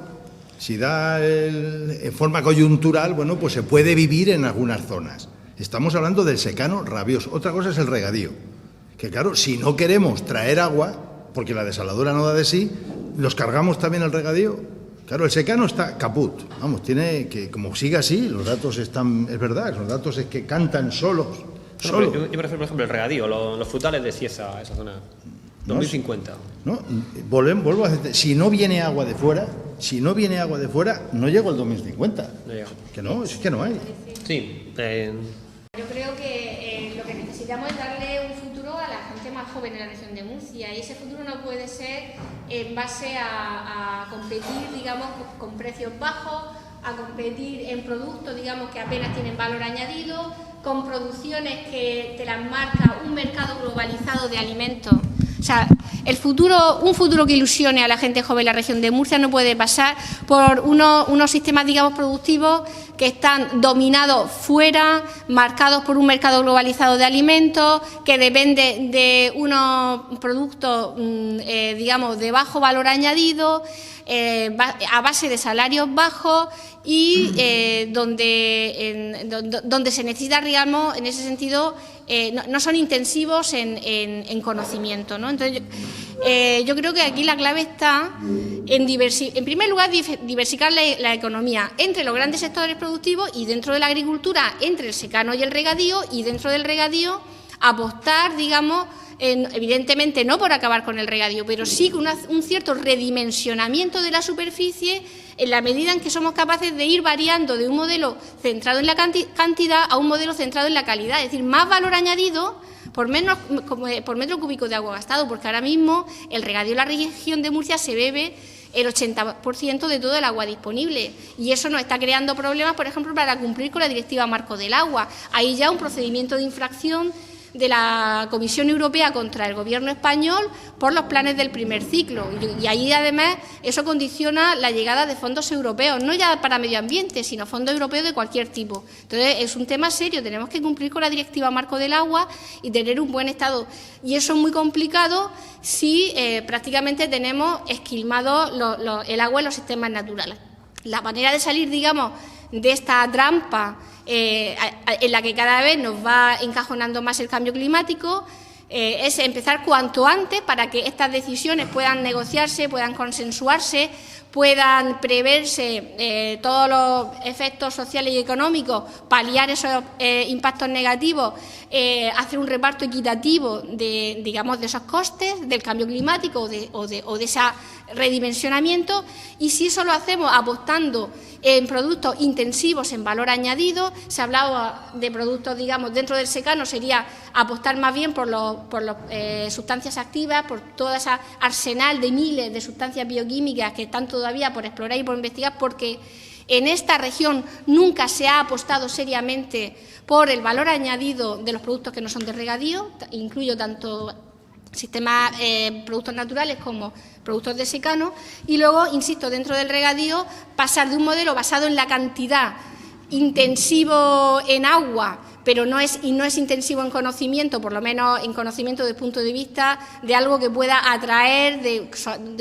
si da en forma coyuntural, bueno, pues se puede vivir en algunas zonas. Estamos hablando del secano rabioso. Otra cosa es el regadío, que claro, si no queremos traer agua, porque la desaladora no da de sí, los cargamos también al regadío. Claro, el secano está caput. Vamos, tiene que, como siga así, los datos están, es verdad, los datos es que cantan solos. Yo me refiero, por ejemplo, el regadío, los frutales de Cieza, esa zona, 2050. No, vuelvo a decir, si no viene agua de fuera, no llego al 2050. No llega. Que no, es que no hay. Sí. Yo creo que lo que necesitamos es darle un futuro a la gente más joven en la región de Murcia, y ese futuro no puede ser en base a competir, digamos, con precios bajos a competir en productos, digamos, que apenas tienen valor añadido, con producciones que te las marca un mercado globalizado de alimentos. O sea, un futuro que ilusione a la gente joven en la región de Murcia no puede pasar por unos sistemas, digamos, productivos que están dominados fuera, marcados por un mercado globalizado de alimentos, que depende de unos productos, digamos, de bajo valor añadido, a base de salarios bajos y donde se necesita, digamos, en ese sentido, no son intensivos en conocimiento, ¿no? Entonces, yo creo que aquí la clave está en primer lugar, diversificar la economía entre los grandes sectores productivos y dentro de la agricultura, entre el secano y el regadío, y dentro del regadío apostar, digamos, evidentemente no por acabar con el regadío, pero sí con un cierto redimensionamiento de la superficie en la medida en que somos capaces de ir variando de un modelo centrado en la cantidad a un modelo centrado en la calidad, es decir, más valor añadido por metro cúbico de agua gastado, porque ahora mismo el regadío en la región de Murcia se bebe el 80% de todo el agua disponible, y eso nos está creando problemas, por ejemplo, para cumplir con la Directiva Marco del Agua. Hay ya un procedimiento de infracción de la Comisión Europea contra el Gobierno español por los planes del primer ciclo, y ahí además eso condiciona la llegada de fondos europeos, no ya para medio ambiente, sino fondos europeos de cualquier tipo. Entonces es un tema serio, tenemos que cumplir con la Directiva Marco del Agua y tener un buen estado, y eso es muy complicado si prácticamente tenemos esquilmado el agua en los sistemas naturales. La manera de salir, digamos, de esta trampa en la que cada vez nos va encajonando más el cambio climático es empezar cuanto antes para que estas decisiones puedan negociarse, puedan consensuarse, puedan preverse todos los efectos sociales y económicos, paliar esos impactos negativos, hacer un reparto equitativo de esos costes del cambio climático o de ese redimensionamiento. Y si eso lo hacemos apostando en productos intensivos en valor añadido, se hablaba de productos, digamos, dentro del secano sería apostar más bien por las sustancias activas, por todo ese arsenal de miles de sustancias bioquímicas que están todavía por explorar y por investigar, porque en esta región nunca se ha apostado seriamente por el valor añadido de los productos que no son de regadío, incluyo tanto sistemas, productos naturales como productos de secano, y luego, insisto, dentro del regadío pasar de un modelo basado en la cantidad, intensivo en agua, pero no es intensivo en conocimiento, por lo menos en conocimiento desde el punto de vista de algo que pueda atraer de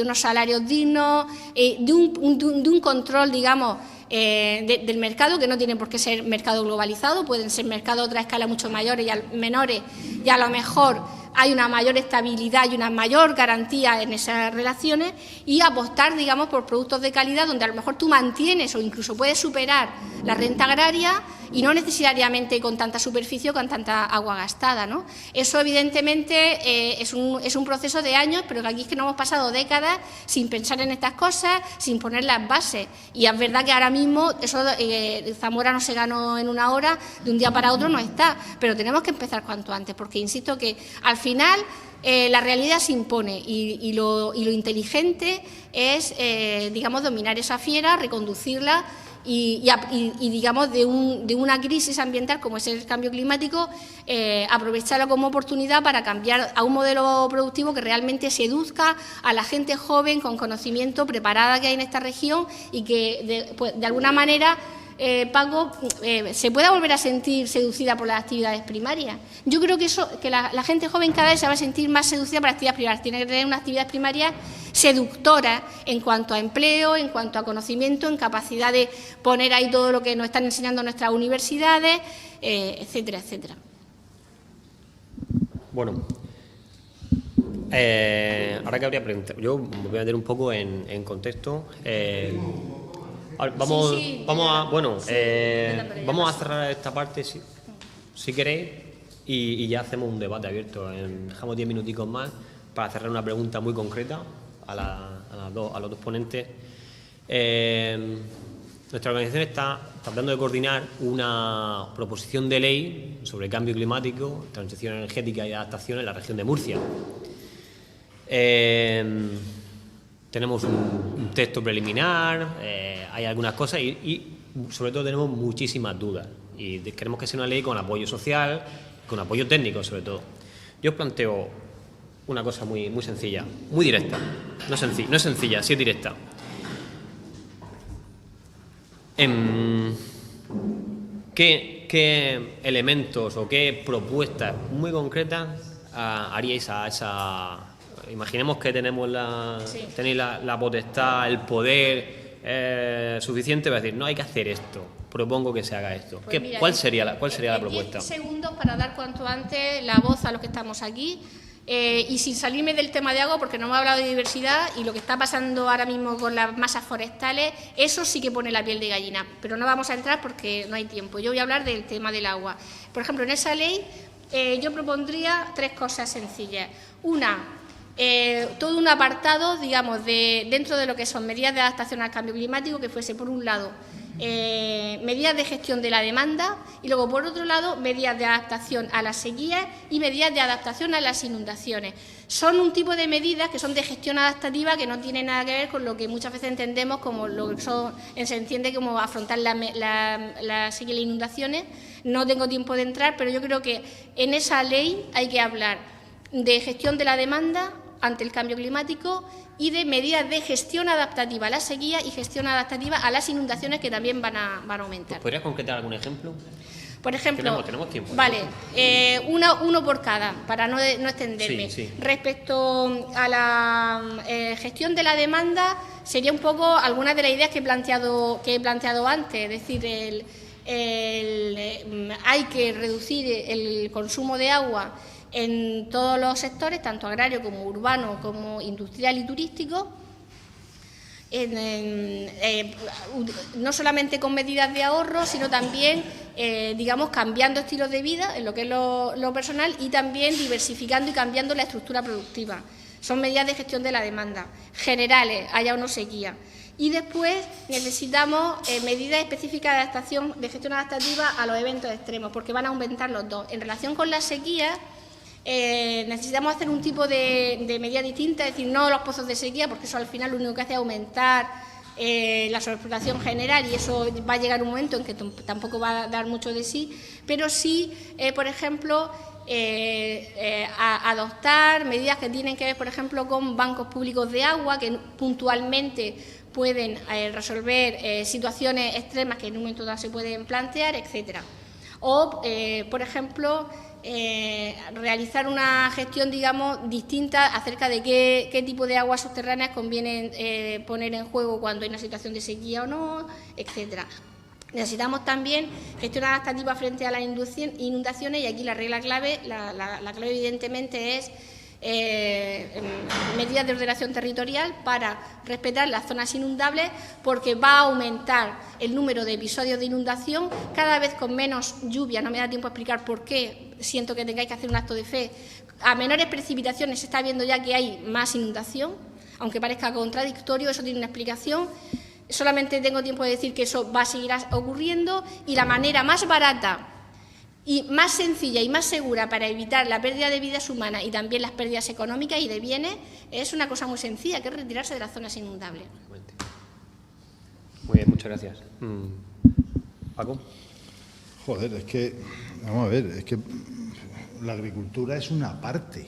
unos salarios dignos, de un control, digamos, del mercado, que no tiene por qué ser mercado globalizado, pueden ser mercados a otra escala mucho mayores y menores, y a lo mejor hay una mayor estabilidad y una mayor garantía en esas relaciones, y apostar, digamos, por productos de calidad donde a lo mejor tú mantienes o incluso puedes superar la renta agraria y no necesariamente con tanta superficie o con tanta agua gastada, ¿no? Eso evidentemente es un proceso de años, pero que aquí es que nos hemos pasado décadas sin pensar en estas cosas, sin poner las bases, y es verdad que ahora mismo eso Zamora no se ganó en una hora, de un día para otro no está, pero tenemos que empezar cuanto antes, porque insisto que al final la realidad se impone y lo inteligente es, digamos, dominar esa fiera, reconducirla y digamos, de una crisis ambiental como es el cambio climático, aprovecharlo como oportunidad para cambiar a un modelo productivo que realmente seduzca a la gente joven con conocimiento, preparada, que hay en esta región, y que de alguna manera Paco, se pueda volver a sentir seducida por las actividades primarias. Yo creo que la gente joven cada vez se va a sentir más seducida por las actividades primarias. Tiene que tener unas actividades primarias seductoras en cuanto a empleo, en cuanto a conocimiento, en capacidad de poner ahí todo lo que nos están enseñando nuestras universidades, etcétera, etcétera. Bueno, ahora que habría preguntas, yo me voy a meter un poco en contexto. Vamos a cerrar esta parte si queréis y ya hacemos un debate abierto. Dejamos 10 minuticos más para cerrar una pregunta muy concreta a los dos ponentes. Nuestra organización está tratando de coordinar una proposición de ley sobre cambio climático, transición energética y adaptación en la región de Murcia. tenemos un texto preliminar, hay algunas cosas y sobre todo tenemos muchísimas dudas y queremos que sea una ley con apoyo social, con apoyo técnico sobre todo. Yo os planteo una cosa muy sencilla, muy directa, no es sencilla, sí es directa. ¿Qué elementos o qué propuestas muy concretas haríais a esa? Imaginemos que tenéis la potestad, el poder suficiente para decir, no hay que hacer esto, propongo que se haga esto. Pues mira, ¿Cuál sería la propuesta? 10 segundos para dar cuanto antes la voz a los que estamos aquí. Y sin salirme del tema de agua, porque no hemos hablado de diversidad y lo que está pasando ahora mismo con las masas forestales, eso sí que pone la piel de gallina, pero no vamos a entrar porque no hay tiempo. Yo voy a hablar del tema del agua. Por ejemplo, en esa ley yo propondría 3 cosas sencillas. Una, todo un apartado, digamos, dentro de lo que son medidas de adaptación al cambio climático, que fuese, por un lado, medidas de gestión de la demanda y luego, por otro lado, medidas de adaptación a las sequías y medidas de adaptación a las inundaciones. Son un tipo de medidas que son de gestión adaptativa que no tienen nada que ver con lo que muchas veces entendemos como lo que se entiende como afrontar la sequía y las inundaciones. No tengo tiempo de entrar, pero yo creo que en esa ley hay que hablar de gestión de la demanda ante el cambio climático y de medidas de gestión adaptativa a la sequía y gestión adaptativa a las inundaciones, que también van a aumentar. ¿Podrías concretar algún ejemplo? Por ejemplo, tenemos tiempo. Vale, uno por cada, para no extenderme. Sí. Respecto a la gestión de la demanda, sería un poco algunas de las ideas que he planteado antes, es decir, hay que reducir el consumo de agua en todos los sectores, tanto agrario como urbano, como industrial y turístico, no solamente con medidas de ahorro, sino también, digamos, cambiando estilos de vida en lo que es lo personal y también diversificando y cambiando la estructura productiva. Son medidas de gestión de la demanda, generales, haya o no sequía. Y después necesitamos medidas específicas de adaptación, de gestión adaptativa a los eventos extremos, porque van a aumentar los dos. En relación con la sequía, necesitamos hacer un tipo de medida distinta, es decir, no los pozos de sequía, porque eso al final lo único que hace es aumentar la sobreexplotación general y eso va a llegar un momento en que tampoco va a dar mucho de sí, pero sí, por ejemplo, adoptar medidas que tienen que ver, por ejemplo, con bancos públicos de agua que puntualmente pueden resolver situaciones extremas que en un momento dado se pueden plantear, etcétera. O, por ejemplo, realizar una gestión, digamos, distinta acerca de qué tipo de aguas subterráneas conviene poner en juego cuando hay una situación de sequía o no, etcétera. Necesitamos también gestión adaptativa frente a las inundaciones y aquí la regla clave, la clave evidentemente es medidas de ordenación territorial para respetar las zonas inundables, porque va a aumentar el número de episodios de inundación cada vez con menos lluvia. No me da tiempo a explicar por qué, siento que tengáis que hacer un acto de fe. A menores precipitaciones se está viendo ya que hay más inundación, aunque parezca contradictorio, eso tiene una explicación. Solamente tengo tiempo de decir que eso va a seguir ocurriendo y la manera más barata y más sencilla y más segura para evitar la pérdida de vidas humanas y también las pérdidas económicas y de bienes es una cosa muy sencilla, que es retirarse de las zonas inundables. Muy bien, muchas gracias. Paco. Joder, es que, vamos a ver, es que la agricultura es una parte.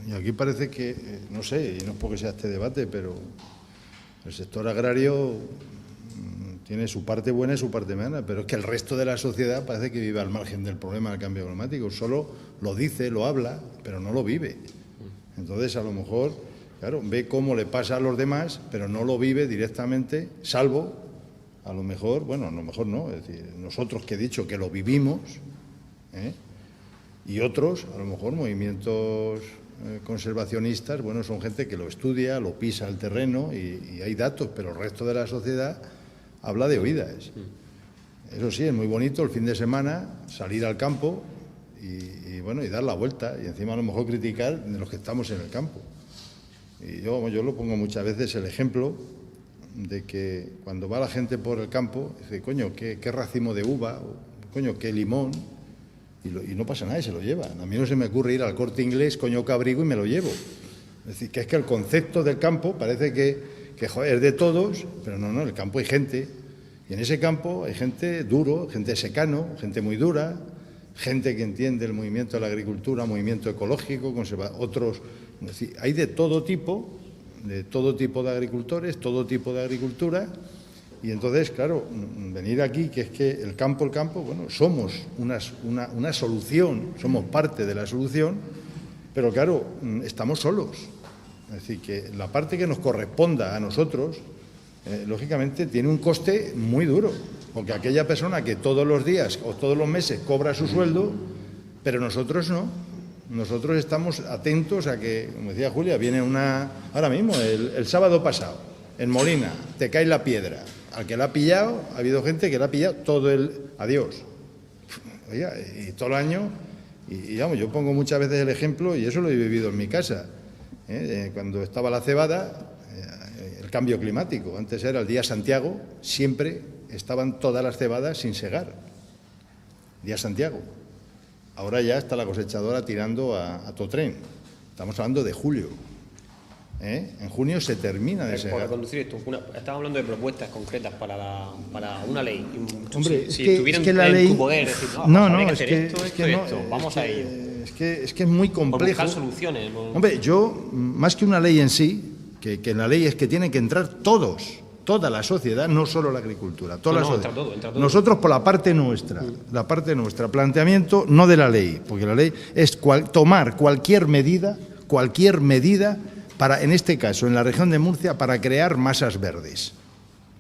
Y aquí parece que, no sé, y no es porque sea este debate, pero el sector agrario tiene su parte buena y su parte mala, pero es que el resto de la sociedad parece que vive al margen del problema del cambio climático. Solo lo dice, lo habla, pero no lo vive. Entonces, a lo mejor, claro, ve cómo le pasa a los demás, pero no lo vive directamente, salvo, a lo mejor, bueno, a lo mejor no, es decir, nosotros que he dicho que lo vivimos, y otros, a lo mejor, movimientos conservacionistas, bueno, son gente que lo estudia, lo pisa al terreno y hay datos, pero el resto de la sociedad habla de oídas. Eso sí, es muy bonito el fin de semana salir al campo y bueno, y dar la vuelta y encima a lo mejor criticar de los que estamos en el campo. Y yo lo pongo muchas veces el ejemplo de que cuando va la gente por el campo, dice, coño, qué racimo de uva, o, coño, qué limón, y no pasa nada y se lo llevan. A mí no se me ocurre ir al Corte Inglés, coño, Cabrigo y me lo llevo. Es decir, que es que el concepto del campo parece que joder, es de todos, pero no, el campo hay gente. Y en ese campo hay gente duro, gente secano, gente muy dura, gente que entiende el movimiento de la agricultura, movimiento ecológico, otros. Es decir, hay de todo tipo de agricultores, todo tipo de agricultura. Y entonces, claro, venir aquí, que es que el campo, bueno, somos una solución, somos parte de la solución, pero claro, estamos solos. Es decir, que la parte que nos corresponda a nosotros, lógicamente, tiene un coste muy duro, porque aquella persona que todos los días o todos los meses cobra su sueldo, pero nosotros no. Nosotros estamos atentos a que, como decía Julia, viene ahora mismo, el sábado pasado, en Molina, te cae la piedra. Al que la ha pillado, ha habido gente que la ha pillado todo el adiós. Oiga, y todo el año, y digamos, yo pongo muchas veces el ejemplo, y eso lo he vivido en mi casa, cuando estaba la cebada, el cambio climático. Antes era el día Santiago, siempre estaban todas las cebadas sin segar. Día Santiago. Ahora ya está la cosechadora tirando a Totren. Estamos hablando de julio. En junio se termina de segar. Para conducir esto, estamos hablando de propuestas concretas para una ley. Hombre, si estuvieran es que la en ley... tu poder, decir, no, es que esto, vamos a ello. Es que es muy complejo. Por buscar soluciones. Hombre, yo, más que una ley en sí, que en la ley es que tienen que entrar toda la sociedad, no solo la agricultura, toda la sociedad. Entra todo. Nosotros por la parte nuestra, planteamiento no de la ley, porque la ley es tomar cualquier medida para, en este caso, en la región de Murcia, para crear masas verdes.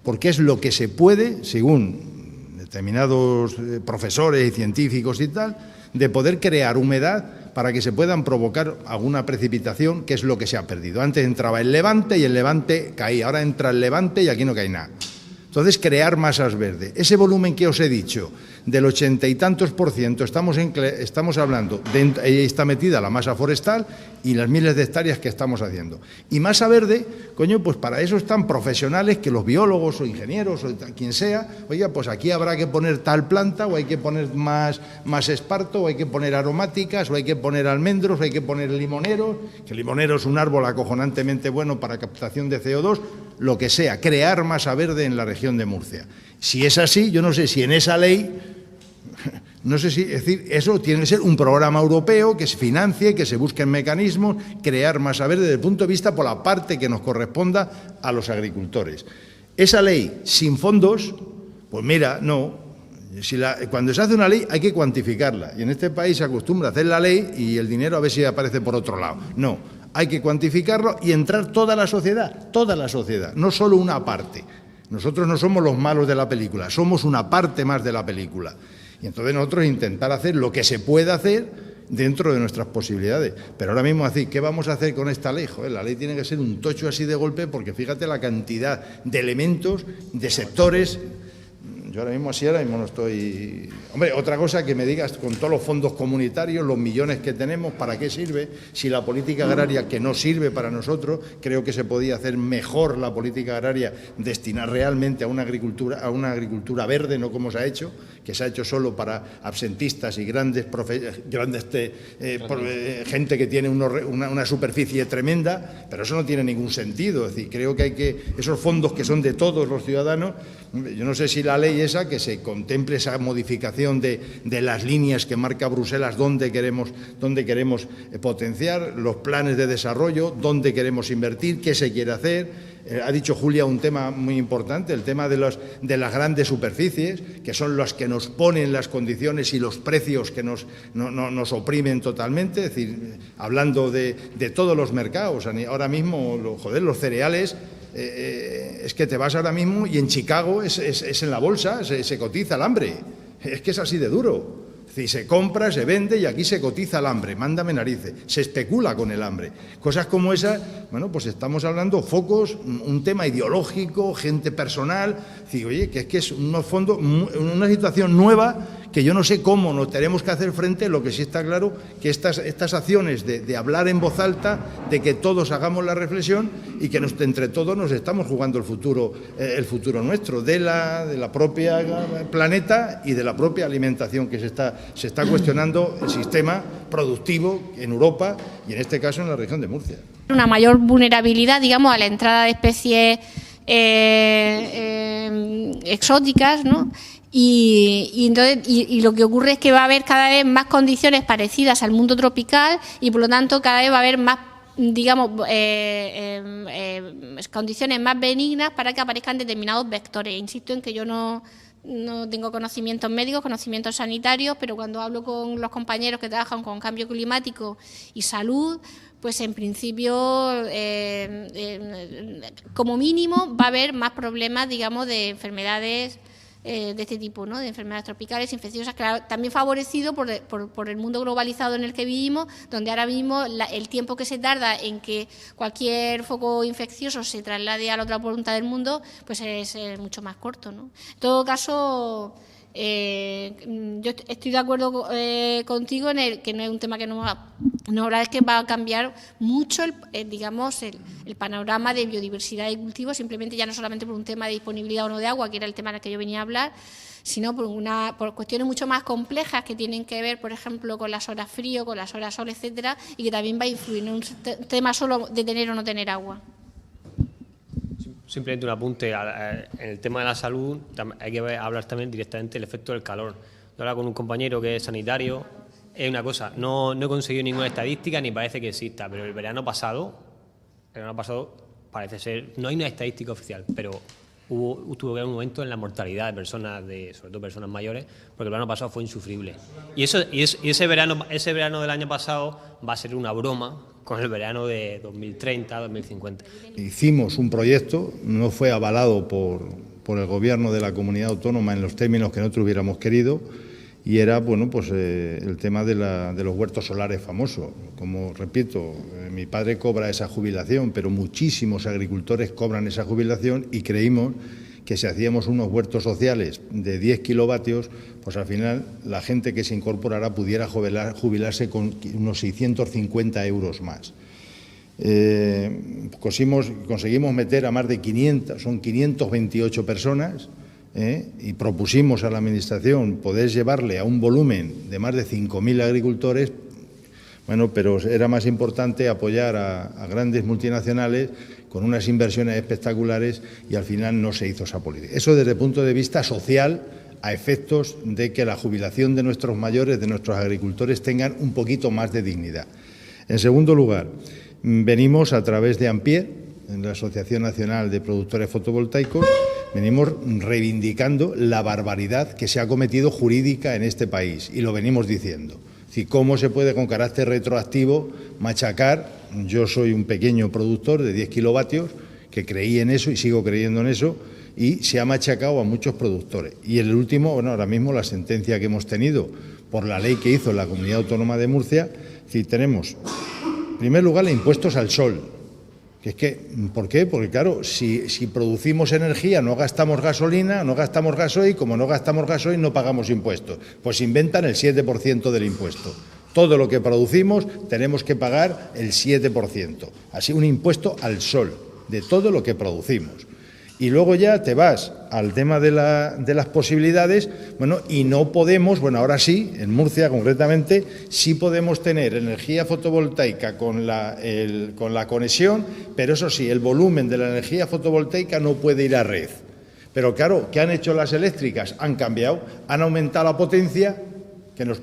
Porque es lo que se puede, según determinados profesores y científicos y tal, de poder crear humedad para que se puedan provocar alguna precipitación, que es lo que se ha perdido. Antes entraba el levante y el levante caía, ahora entra el levante y aquí no cae nada. Entonces, crear masas verdes. Ese volumen que os he dicho, del 80 y tantos %, estamos hablando, ahí está metida la masa forestal y las miles de hectáreas que estamos haciendo. Y masa verde, coño, pues para eso están profesionales que los biólogos o ingenieros o quien sea, oiga, pues aquí habrá que poner tal planta o hay que poner más esparto o hay que poner aromáticas o hay que poner almendros o hay que poner limoneros, que el limonero es un árbol acojonantemente bueno para captación de CO2, lo que sea, crear masa verde en la región de Murcia. Si es así, yo no sé si en esa ley, no sé si, es decir, eso tiene que ser un programa europeo que se financie, que se busquen mecanismos, crear masa verde desde el punto de vista por la parte que nos corresponda a los agricultores. Esa ley sin fondos, pues mira, no. Cuando se hace una ley hay que cuantificarla y en este país se acostumbra a hacer la ley y el dinero a ver si aparece por otro lado. No. Hay que cuantificarlo y entrar toda la sociedad, no solo una parte. Nosotros no somos los malos de la película, somos una parte más de la película. Y entonces nosotros intentar hacer lo que se pueda hacer dentro de nuestras posibilidades. Pero ahora mismo así, ¿qué vamos a hacer con esta ley? Joder, la ley tiene que ser un tocho así de golpe porque fíjate la cantidad de elementos, de sectores. Yo ahora mismo no estoy... Hombre, otra cosa que me digas, con todos los fondos comunitarios, los millones que tenemos, ¿para qué sirve? Si la política agraria, que no sirve para nosotros, creo que se podía hacer mejor la política agraria, destinar realmente a una agricultura verde, no como se ha hecho, que se ha hecho solo para absentistas y gente que tiene una superficie tremenda, pero eso no tiene ningún sentido. Es decir, creo que esos fondos que son de todos los ciudadanos, yo no sé si la ley esa, que se contemple esa modificación de las líneas que marca Bruselas, dónde queremos potenciar, los planes de desarrollo, dónde queremos invertir, qué se quiere hacer. Ha dicho Julia un tema muy importante, el tema de las grandes superficies, que son las que nos ponen las condiciones y los precios que nos oprimen totalmente. Es decir, hablando de todos los mercados, ahora mismo, los cereales, es que te vas ahora mismo y en Chicago es en la bolsa, se cotiza el hambre. Es que es así de duro. Si se compra, se vende y aquí se cotiza el hambre, mándame narices, se especula con el hambre. Cosas como esas, bueno, pues estamos hablando focos, un tema ideológico, gente personal, decir, oye, que es unos fondos, una situación nueva que yo no sé cómo nos tenemos que hacer frente, lo que sí está claro, que estas acciones de hablar en voz alta, de que todos hagamos la reflexión y que entre todos nos estamos jugando el futuro nuestro, de la propia planeta y de la propia alimentación que se está cuestionando el sistema productivo en Europa y en este caso en la región de Murcia. una mayor vulnerabilidad, digamos, a la entrada de especies exóticas, ¿no? Y lo que ocurre es que va a haber cada vez más condiciones parecidas al mundo tropical y, por lo tanto, cada vez va a haber más, digamos, condiciones más benignas para que aparezcan determinados vectores. Insisto en que yo no tengo conocimientos médicos, conocimientos sanitarios, pero cuando hablo con los compañeros que trabajan con cambio climático y salud, pues en principio, como mínimo, va a haber más problemas, digamos, de enfermedades de este tipo, ¿no? De enfermedades tropicales, infecciosas, claro, también favorecido por el mundo globalizado en el que vivimos, donde ahora mismo el tiempo que se tarda en que cualquier foco infeccioso se traslade a la otra punta del mundo, pues es mucho más corto, ¿no? En todo caso, yo estoy de acuerdo contigo en que no es un tema que no es que va a cambiar mucho digamos el panorama de biodiversidad y cultivo, simplemente ya no solamente por un tema de disponibilidad o no de agua, que era el tema en el que yo venía a hablar, sino por cuestiones mucho más complejas que tienen que ver, por ejemplo, con las horas frío, con las horas sol, etcétera, y que también va a influir en un tema solo de tener o no tener agua. Simplemente un apunte, en el tema de la salud hay que hablar también directamente del efecto del calor. Yo hablaba con un compañero que es sanitario, es una cosa, no he conseguido ninguna estadística ni parece que exista, pero el verano pasado parece ser, no hay una estadística oficial, pero tuvo que haber un aumento en la mortalidad de personas, sobre todo personas mayores, porque el verano pasado fue insufrible. Y ese verano del año pasado va a ser una broma con el verano de 2030, 2050. Hicimos un proyecto, no fue avalado por el Gobierno de la Comunidad Autónoma en los términos que nosotros hubiéramos querido, y era, bueno, pues el tema de los huertos solares famosos. Como repito, mi padre cobra esa jubilación, pero muchísimos agricultores cobran esa jubilación, y creímos que si hacíamos unos huertos sociales de 10 kilovatios, pues al final la gente que se incorporara pudiera jubilarse con unos 650 euros más. Conseguimos meter a más de 500, son 528 personas, y propusimos a la Administración poder llevarle a un volumen de más de 5.000 agricultores. Bueno, pero era más importante apoyar a grandes multinacionales con unas inversiones espectaculares, y al final no se hizo esa política. Eso desde el punto de vista social, a efectos de que la jubilación de nuestros mayores, de nuestros agricultores, tengan un poquito más de dignidad. En segundo lugar, venimos a través de AMPIE, en la Asociación Nacional de Productores Fotovoltaicos, venimos reivindicando la barbaridad que se ha cometido jurídica en este país, y lo venimos diciendo. ¿Cómo se puede, con carácter retroactivo, machacar? Yo soy un pequeño productor de 10 kilovatios que creí en eso y sigo creyendo en eso, y se ha machacado a muchos productores. Y el último, bueno, ahora mismo la sentencia que hemos tenido por la ley que hizo la Comunidad Autónoma de Murcia, tenemos, en primer lugar, impuestos al sol. ¿Por qué? Porque, claro, si producimos energía no gastamos gasolina, no gastamos gasoil, como no gastamos gasoil no pagamos impuestos. Pues inventan el 7% del impuesto. Todo lo que producimos tenemos que pagar el 7%. Así, un impuesto al sol de todo lo que producimos. Y luego ya te vas al tema de las posibilidades, bueno, y no podemos, bueno, ahora sí, en Murcia concretamente, sí podemos tener energía fotovoltaica con la conexión, pero eso sí, el volumen de la energía fotovoltaica no puede ir a red. Pero claro, ¿qué han hecho las eléctricas? Han cambiado, han aumentado la potencia, que nos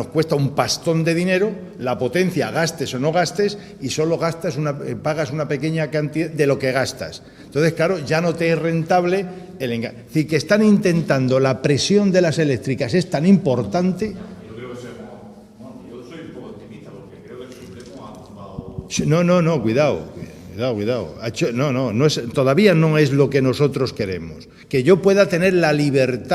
cuesta un pastón de dinero, la potencia, gastes o no gastes, y solo pagas una pequeña cantidad de lo que gastas. Entonces, claro, ya no te es rentable el engaño. Es decir, que están intentando, la presión de las eléctricas es tan importante. Yo soy un poco optimista porque creo que el Supremo ha tumbado. No, cuidado. Todavía no es lo que nosotros queremos. Que yo pueda tener la libertad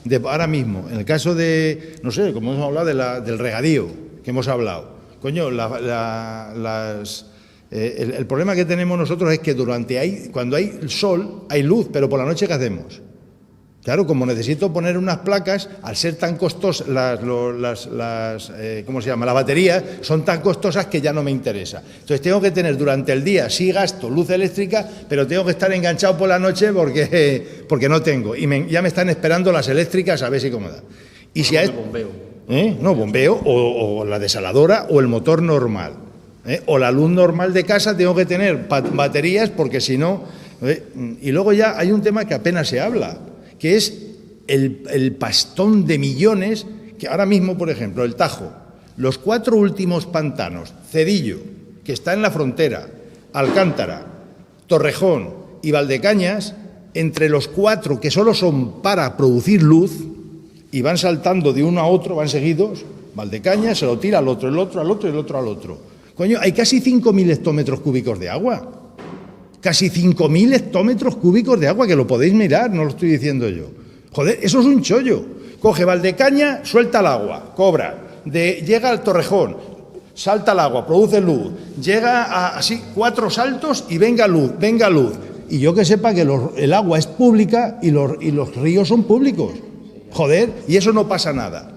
de, ahora mismo, en el caso de, no sé, como hemos hablado del regadío, que hemos hablado, coño, el problema que tenemos nosotros es que cuando hay sol, hay luz, pero por la noche, ¿qué hacemos? Claro, como necesito poner unas placas, al ser tan costosas, ¿cómo se llama? Las baterías son tan costosas que ya no me interesa. Entonces tengo que tener durante el día, sí gasto luz eléctrica, pero tengo que estar enganchado por la noche porque no tengo. Y ya me están esperando las eléctricas a ver si cómo da. Y si bombeo. No, bombeo o la desaladora o el motor normal. O la luz normal de casa tengo que tener baterías porque si no... Y luego ya hay un tema que apenas se habla, que es el pastón de millones que ahora mismo, por ejemplo, el Tajo, los 4 últimos pantanos, Cedillo, que está en la frontera, Alcántara, Torrejón y Valdecañas, entre los 4 que solo son para producir luz y van saltando de uno a otro, van seguidos, Valdecañas se lo tira al otro, el otro al otro y el otro al otro. Coño, hay casi 5.000 hectómetros cúbicos de agua. Casi 5.000 hectómetros cúbicos de agua, que lo podéis mirar, no lo estoy diciendo yo. Joder, eso es un chollo. Coge Valdecaña, suelta el agua, cobra. Llega al Torrejón, salta el agua, produce luz. Llega a así 4 saltos y venga luz, venga luz. Y yo que sepa que el agua es pública y los ríos son públicos. Joder, y eso no pasa nada.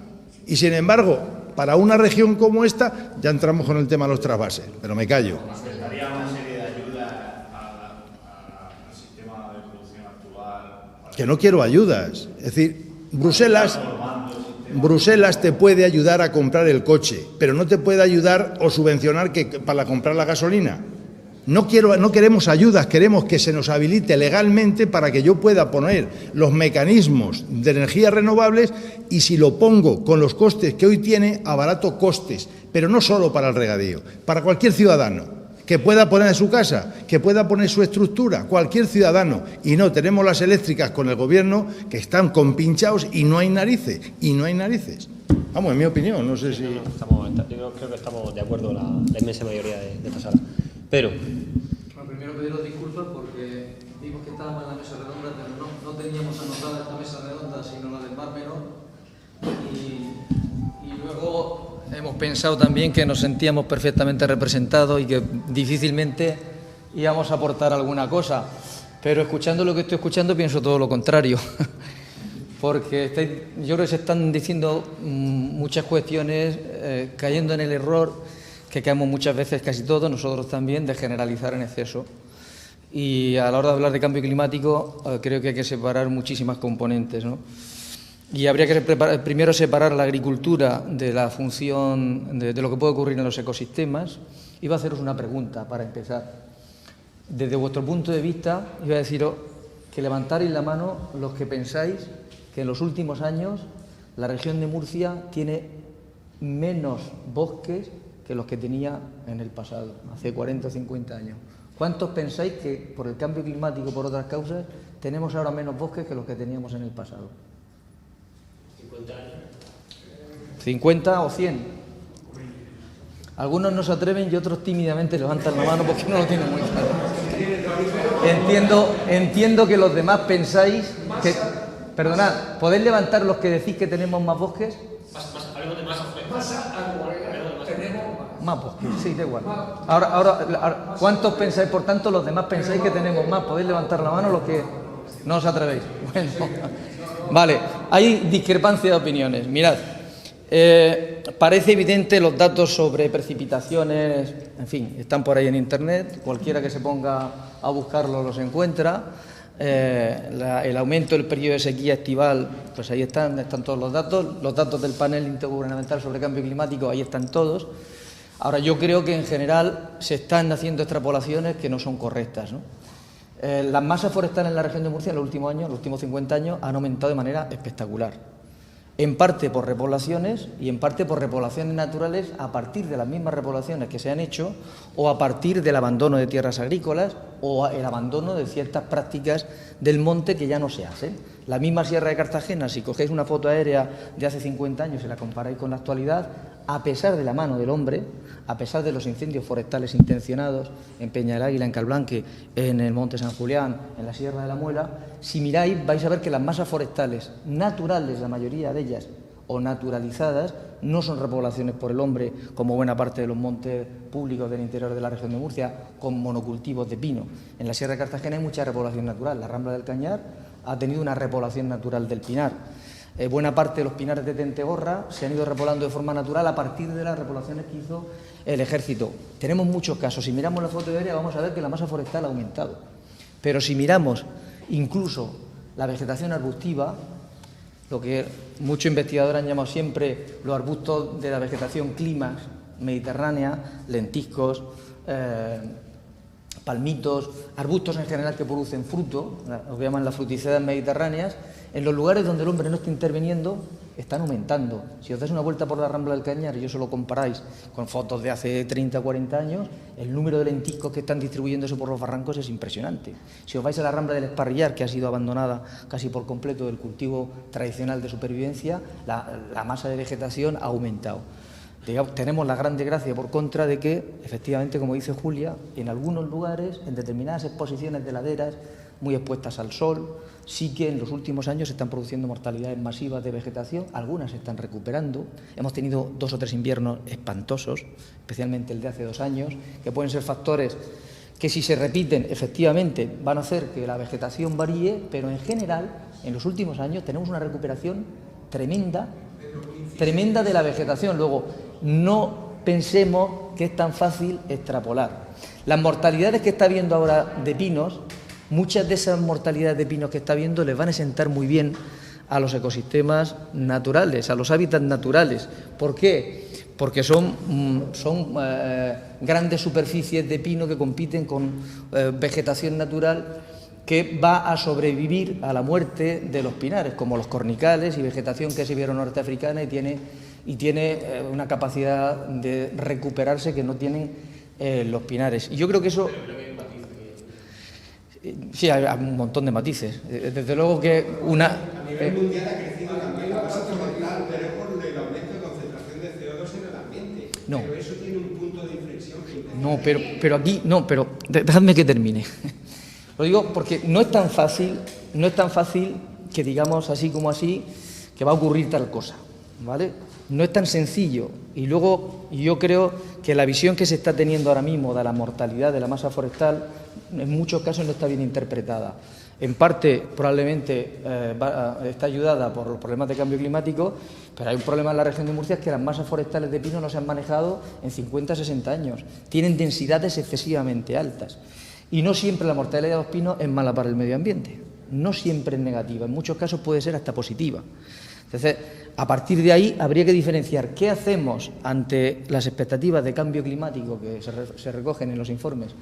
Y sin embargo, para una región como esta, ya entramos con el tema de los trasvases, pero me callo. ¿Afectaría una serie de ayudas al sistema de producción actual? Que no quiero ayudas. Es decir, Bruselas te puede ayudar a comprar el coche, pero no te puede ayudar o subvencionar para comprar la gasolina. No queremos ayudas, queremos que se nos habilite legalmente para que yo pueda poner los mecanismos de energías renovables y si lo pongo con los costes que hoy tiene, abarato costes, pero no solo para el regadío, para cualquier ciudadano que pueda poner en su casa, que pueda poner su estructura, cualquier ciudadano. Y no, tenemos las eléctricas con el gobierno que están compinchados y no hay narices, Vamos, en mi opinión, no sé si... yo creo que estamos de acuerdo la inmensa mayoría de esta sala. Pero... Bueno, primero pediros disculpas porque vimos que estábamos en la mesa redonda, pero no teníamos anotada esta mesa redonda, sino la del Mar Menor. Y luego hemos pensado también que nos sentíamos perfectamente representados y que difícilmente íbamos a aportar alguna cosa. Pero escuchando lo que estoy escuchando pienso todo lo contrario. Porque yo creo que se están diciendo muchas cuestiones, cayendo en el error que caemos muchas veces, casi todos, nosotros también, de generalizar en exceso. Y a la hora de hablar de cambio climático creo que hay que separar muchísimas componentes, ¿no? Y habría que primero separar la agricultura de la función de lo que puede ocurrir en los ecosistemas. Iba a haceros una pregunta para empezar. Desde vuestro punto de vista, iba a deciros que levantarais la mano los que pensáis que en los últimos años la región de Murcia tiene menos bosques que los que tenía en el pasado, hace 40 o 50 años. ¿Cuántos pensáis que por el cambio climático, por otras causas, tenemos ahora menos bosques que los que teníamos en el pasado? 50 años. 50 o 100. Algunos no se atreven y otros tímidamente levantan la mano porque no lo tienen muy claro. Entiendo que los demás pensáis que... Perdonad, ¿podéis levantar los que decís que tenemos más bosques? Más bosques, sí, da igual. Ahora, ¿cuántos pensáis? Por tanto, los demás pensáis que tenemos más. ¿Podéis levantar la mano los que no os atrevéis? Bueno, vale, hay discrepancia de opiniones. Mirad, parece evidente los datos sobre precipitaciones, en fin, están por ahí en Internet, cualquiera que se ponga a buscarlos los encuentra. El aumento del periodo de sequía estival, pues ahí están todos los datos del panel intergubernamental sobre cambio climático, ahí están todos. Ahora, yo creo que en general se están haciendo extrapolaciones que no son correctas, ¿no? Las masas forestales en la región de Murcia en los últimos años, los últimos 50 años, han aumentado de manera espectacular. En parte por repoblaciones y en parte por repoblaciones naturales a partir de las mismas repoblaciones que se han hecho o a partir del abandono de tierras agrícolas o el abandono de ciertas prácticas del monte que ya no se hacen. La misma Sierra de Cartagena, si cogéis una foto aérea de hace 50 años y la comparáis con la actualidad, a pesar de la mano del hombre, a pesar de los incendios forestales intencionados en Peña del Águila, en Calblanque, en el Monte San Julián, en la Sierra de la Muela, si miráis vais a ver que las masas forestales naturales, la mayoría de ellas, o naturalizadas, no son repoblaciones por el hombre, como buena parte de los montes públicos del interior de la región de Murcia, con monocultivos de pino. En la Sierra de Cartagena hay mucha repoblación natural. La Rambla del Cañar ha tenido una repoblación natural del pinar. Buena parte de los pinares de Tentegorra se han ido repoblando de forma natural a partir de las repoblaciones que hizo el Ejército. Tenemos muchos casos. Si miramos la foto de área vamos a ver que la masa forestal ha aumentado. Pero si miramos incluso la vegetación arbustiva, lo que muchos investigadores han llamado siempre los arbustos de la vegetación clímax, mediterránea, lentiscos, palmitos, arbustos en general que producen fruto, lo que llaman las fruticedas mediterráneas, en los lugares donde el hombre no está interviniendo, están aumentando. Si os dais una vuelta por la Rambla del Cañar y eso lo comparáis con fotos de hace 30 o 40 años, el número de lentiscos que están distribuyéndose por los barrancos es impresionante. Si os vais a la Rambla del Esparrillar, que ha sido abandonada casi por completo del cultivo tradicional de supervivencia, la masa de vegetación ha aumentado. Tenemos la gran desgracia, por contra, de que, efectivamente, como dice Julia, en algunos lugares, en determinadas exposiciones de laderas, muy expuestas al sol, sí que en los últimos años se están produciendo mortalidades masivas de vegetación, algunas se están recuperando. Hemos tenido 2 o 3 inviernos espantosos, especialmente el de hace 2 años, que pueden ser factores que, si se repiten, efectivamente van a hacer que la vegetación varíe, pero en general, en los últimos años, tenemos una recuperación tremenda de la vegetación. Luego, no pensemos que es tan fácil extrapolar. Las mortalidades que está habiendo ahora de pinos, muchas de esas mortalidades de pinos que está habiendo les van a sentar muy bien a los ecosistemas naturales, a los hábitats naturales. ¿Por qué? Porque son grandes superficies de pino que compiten con vegetación natural que va a sobrevivir a la muerte de los pinares, como los cornicales y vegetación que es iberonorteafricana y tiene una capacidad de recuperarse que no tienen los pinares. Y yo creo que eso... Sí, hay un montón de matices. Desde luego que una... A nivel mundial ha crecido también la masa forestal, pero es por el aumento de concentración de CO2 en el ambiente. No. Pero eso tiene un punto de inflexión que... No, pero aquí... No, pero dejadme que termine. Lo digo porque no es tan fácil que digamos así como así que va a ocurrir tal cosa, ¿vale? No es tan sencillo. Y luego yo creo que la visión que se está teniendo ahora mismo de la mortalidad de la masa forestal en muchos casos no está bien interpretada. En parte probablemente está ayudada por los problemas de cambio climático, pero hay un problema en la región de Murcia, es que las masas forestales de pino no se han manejado en 50 o 60 años. Tienen densidades excesivamente altas. Y no siempre la mortalidad de los pinos es mala para el medio ambiente. No siempre es negativa. En muchos casos puede ser hasta positiva. Entonces, a partir de ahí habría que diferenciar qué hacemos ante las expectativas de cambio climático que se recogen en los informes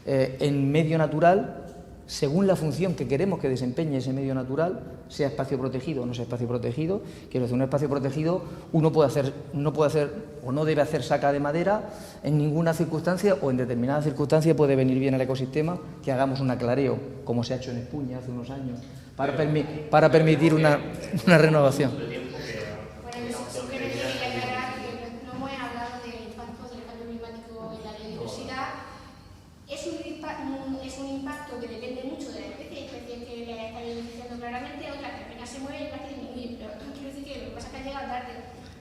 en medio natural, según la función que queremos que desempeñe ese medio natural, sea espacio protegido o no sea espacio protegido. Quiero decir, un espacio protegido no puede hacer o no debe hacer saca de madera en ninguna circunstancia, o en determinadas circunstancias puede venir bien al ecosistema que hagamos un aclareo, como se ha hecho en Espuña hace unos años, para permitir una renovación.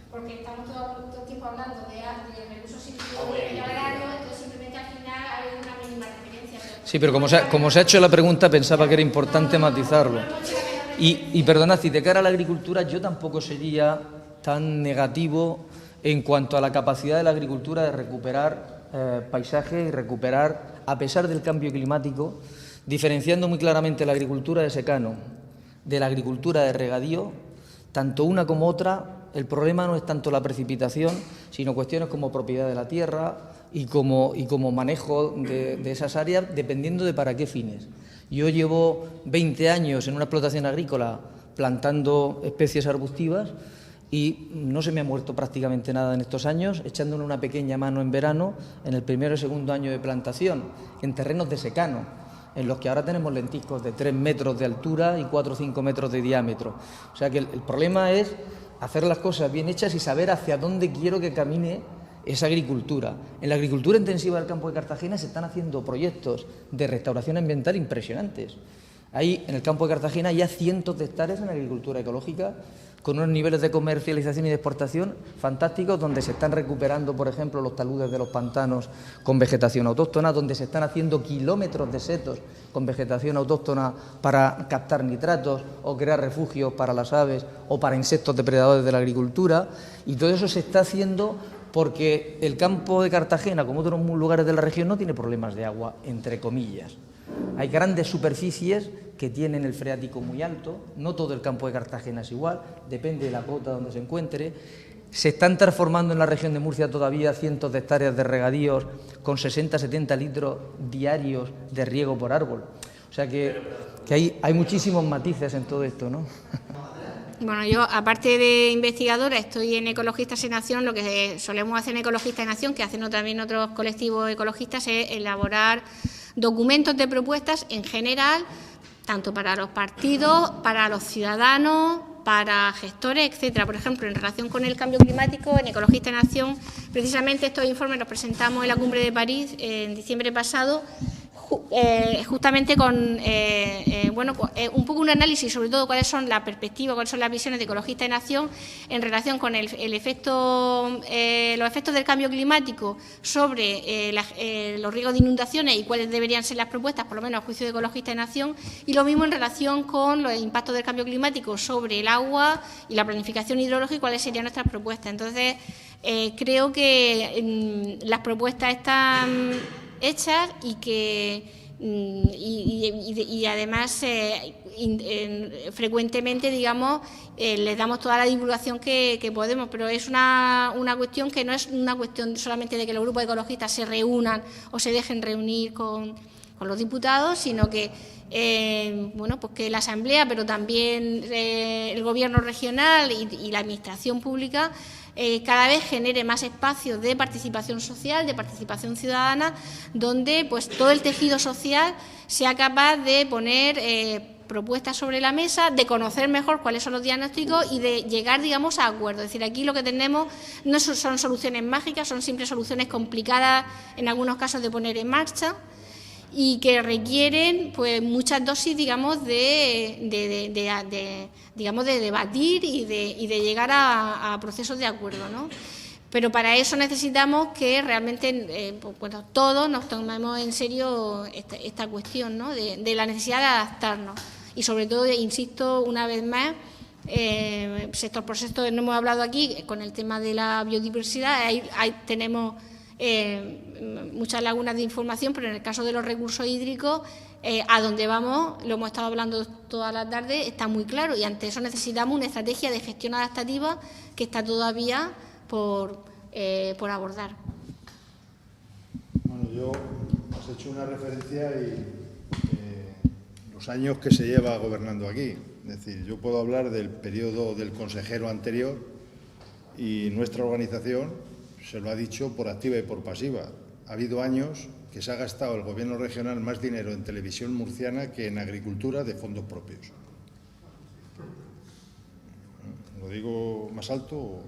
Porque estamos todo el tiempo hablando de recursos hídricos y agrarios, entonces simplemente al final hay una mínima referencia. Sí, pero como se ha hecho la pregunta, pensaba que era importante matizarlo. Y perdonad, si de cara a la agricultura, yo tampoco sería tan negativo en cuanto a la capacidad de la agricultura de recuperar paisajes y recuperar, a pesar del cambio climático, diferenciando muy claramente la agricultura de secano de la agricultura de regadío, tanto una como otra. El problema no es tanto la precipitación, sino cuestiones como propiedad de la tierra y como manejo de esas áreas, dependiendo de para qué fines. Yo llevo 20 años en una explotación agrícola plantando especies arbustivas y no se me ha muerto prácticamente nada en estos años, echándole una pequeña mano en verano, en el primero y segundo año de plantación, en terrenos de secano, en los que ahora tenemos lentiscos de 3 metros de altura y 4 o 5 metros de diámetro. O sea que el problema es hacer las cosas bien hechas y saber hacia dónde quiero que camine esa agricultura. En la agricultura intensiva del campo de Cartagena se están haciendo proyectos de restauración ambiental impresionantes. Ahí, en el campo de Cartagena, ya cientos de hectáreas en agricultura ecológica, con unos niveles de comercialización y de exportación fantásticos, donde se están recuperando, por ejemplo, los taludes de los pantanos con vegetación autóctona, donde se están haciendo kilómetros de setos con vegetación autóctona para captar nitratos o crear refugios para las aves o para insectos depredadores de la agricultura. Y todo eso se está haciendo porque el campo de Cartagena, como otros lugares de la región, no tiene problemas de agua, entre comillas. Hay grandes superficies que tienen el freático muy alto, no todo el campo de Cartagena es igual, depende de la cota donde se encuentre. Se están transformando en la región de Murcia todavía cientos de hectáreas de regadíos con 60-70 litros diarios de riego por árbol. O sea que hay muchísimos matices en todo esto, ¿no? Bueno, yo, aparte de investigadora, estoy en Ecologistas en Acción. Lo que solemos hacer en Ecologistas en Acción, que hacen también otros colectivos ecologistas, es elaborar documentos de propuestas en general, tanto para los partidos, para los ciudadanos, para gestores, etcétera. Por ejemplo, en relación con el cambio climático, en Ecologistas en Acción, precisamente estos informes los presentamos en la Cumbre de París en diciembre pasado, justamente con un poco un análisis, sobre todo cuáles son las perspectivas, cuáles son las visiones de Ecologistas en Acción en relación con los efectos del cambio climático sobre los riesgos de inundaciones y cuáles deberían ser las propuestas, por lo menos a juicio de Ecologistas en Acción, y lo mismo en relación con los impactos del cambio climático sobre el agua y la planificación hidrológica y cuáles serían nuestras propuestas. Entonces, creo que las propuestas están hechas y que además frecuentemente, digamos, les damos toda la divulgación que podemos, pero es una cuestión que no es una cuestión solamente de que los grupos ecologistas se reúnan o se dejen reunir con los diputados, sino que pues que la Asamblea, pero también el Gobierno regional y la Administración pública cada vez genere más espacios de participación social, de participación ciudadana, donde pues todo el tejido social sea capaz de poner propuestas sobre la mesa, de conocer mejor cuáles son los diagnósticos y de llegar, digamos, a acuerdos. Es decir, aquí lo que tenemos no son soluciones mágicas, son simples soluciones complicadas en algunos casos de poner en marcha y que requieren pues muchas dosis, digamos, de debatir y de llegar a procesos de acuerdo, ¿no? Pero para eso necesitamos que realmente todos nos tomemos en serio esta cuestión, ¿no? de la necesidad de adaptarnos y sobre todo, insisto una vez más, sector por sector, no hemos hablado aquí con el tema de la biodiversidad, ahí tenemos muchas lagunas de información, pero en el caso de los recursos hídricos, a donde vamos, lo hemos estado hablando toda la tarde, está muy claro, y ante eso necesitamos una estrategia de gestión adaptativa que está todavía por abordar. Bueno, yo has hecho una referencia y los años que se lleva gobernando aquí. Es decir, yo puedo hablar del periodo del consejero anterior y nuestra organización se lo ha dicho por activa y por pasiva. Ha habido años que se ha gastado el Gobierno regional más dinero en televisión murciana que en agricultura de fondos propios. ¿Lo digo más alto?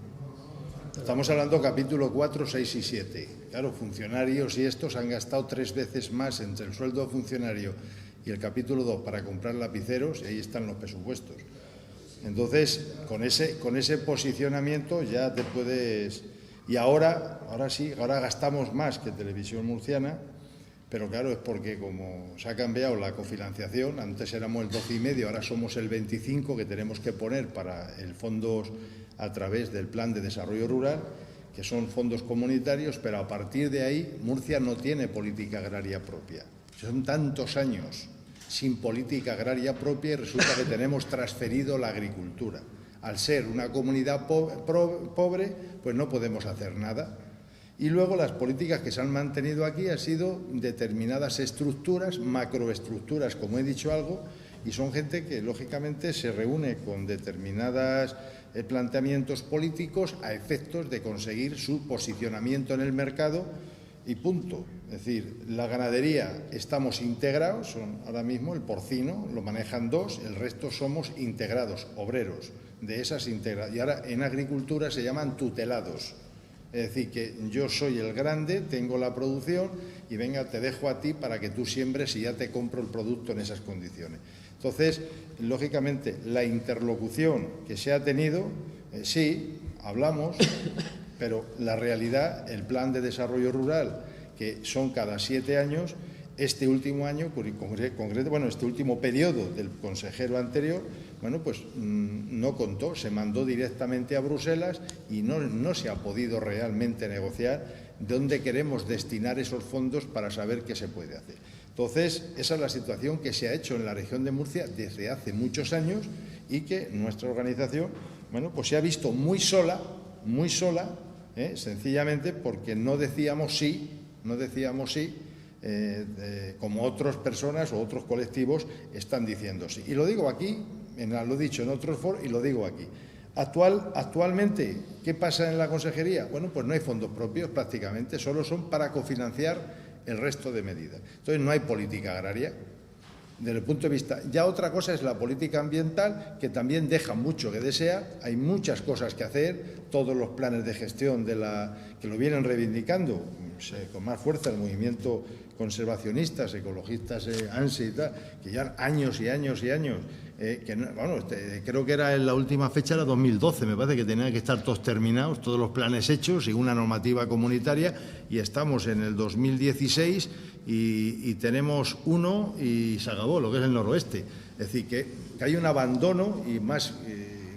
Estamos hablando capítulo 4, 6 y 7. Claro, funcionarios y estos han gastado 3 veces más entre el sueldo de funcionario y el capítulo 2 para comprar lapiceros, y ahí están los presupuestos. Entonces, con ese posicionamiento ya te puedes... Y ahora gastamos más que televisión murciana, pero claro, es porque como se ha cambiado la cofinanciación, antes éramos el 12,5, ahora somos el 25 que tenemos que poner para el fondo a través del Plan de Desarrollo Rural, que son fondos comunitarios, pero a partir de ahí Murcia no tiene política agraria propia. Son tantos años sin política agraria propia y resulta que tenemos transferido la agricultura. Al ser una comunidad pobre, pues no podemos hacer nada. Y luego las políticas que se han mantenido aquí han sido determinadas estructuras, macroestructuras, como he dicho algo, y son gente que lógicamente se reúne con determinados planteamientos políticos a efectos de conseguir su posicionamiento en el mercado y punto. Es decir, la ganadería estamos integrados, ahora mismo el porcino lo manejan 2, el resto somos integrados, obreros de esas integradas. Y ahora en agricultura se llaman tutelados. Es decir, que yo soy el grande, tengo la producción y venga, te dejo a ti para que tú siembres y ya te compro el producto en esas condiciones. Entonces, lógicamente, la interlocución que se ha tenido, sí, hablamos, pero la realidad, el plan de desarrollo rural, que son cada 7 años, este último año, este último periodo del consejero anterior, bueno, pues no contó, se mandó directamente a Bruselas y no se ha podido realmente negociar dónde queremos destinar esos fondos para saber qué se puede hacer. Entonces, esa es la situación que se ha hecho en la región de Murcia desde hace muchos años y que nuestra organización, bueno, pues se ha visto muy sola muy sola, sencillamente porque no decíamos sí, como otras personas o otros colectivos están diciendo sí. Y lo digo aquí, lo he dicho en otros foros y lo digo aquí. Actualmente, ¿qué pasa en la consejería? Bueno, pues no hay fondos propios prácticamente, solo son para cofinanciar el resto de medidas. Entonces no hay política agraria. Desde el punto de vista, ya otra cosa es la política ambiental, que también deja mucho que desear, hay muchas cosas que hacer, todos los planes de gestión que lo vienen reivindicando con más fuerza el movimiento conservacionistas, ecologistas, ANSI y tal, que ya años y años y años, creo que era en la última fecha, era 2012, me parece que tenían que estar todos terminados, todos los planes hechos y una normativa comunitaria, y estamos en el 2016 y tenemos uno y se acabó, lo que es el noroeste. Es decir, que hay un abandono y más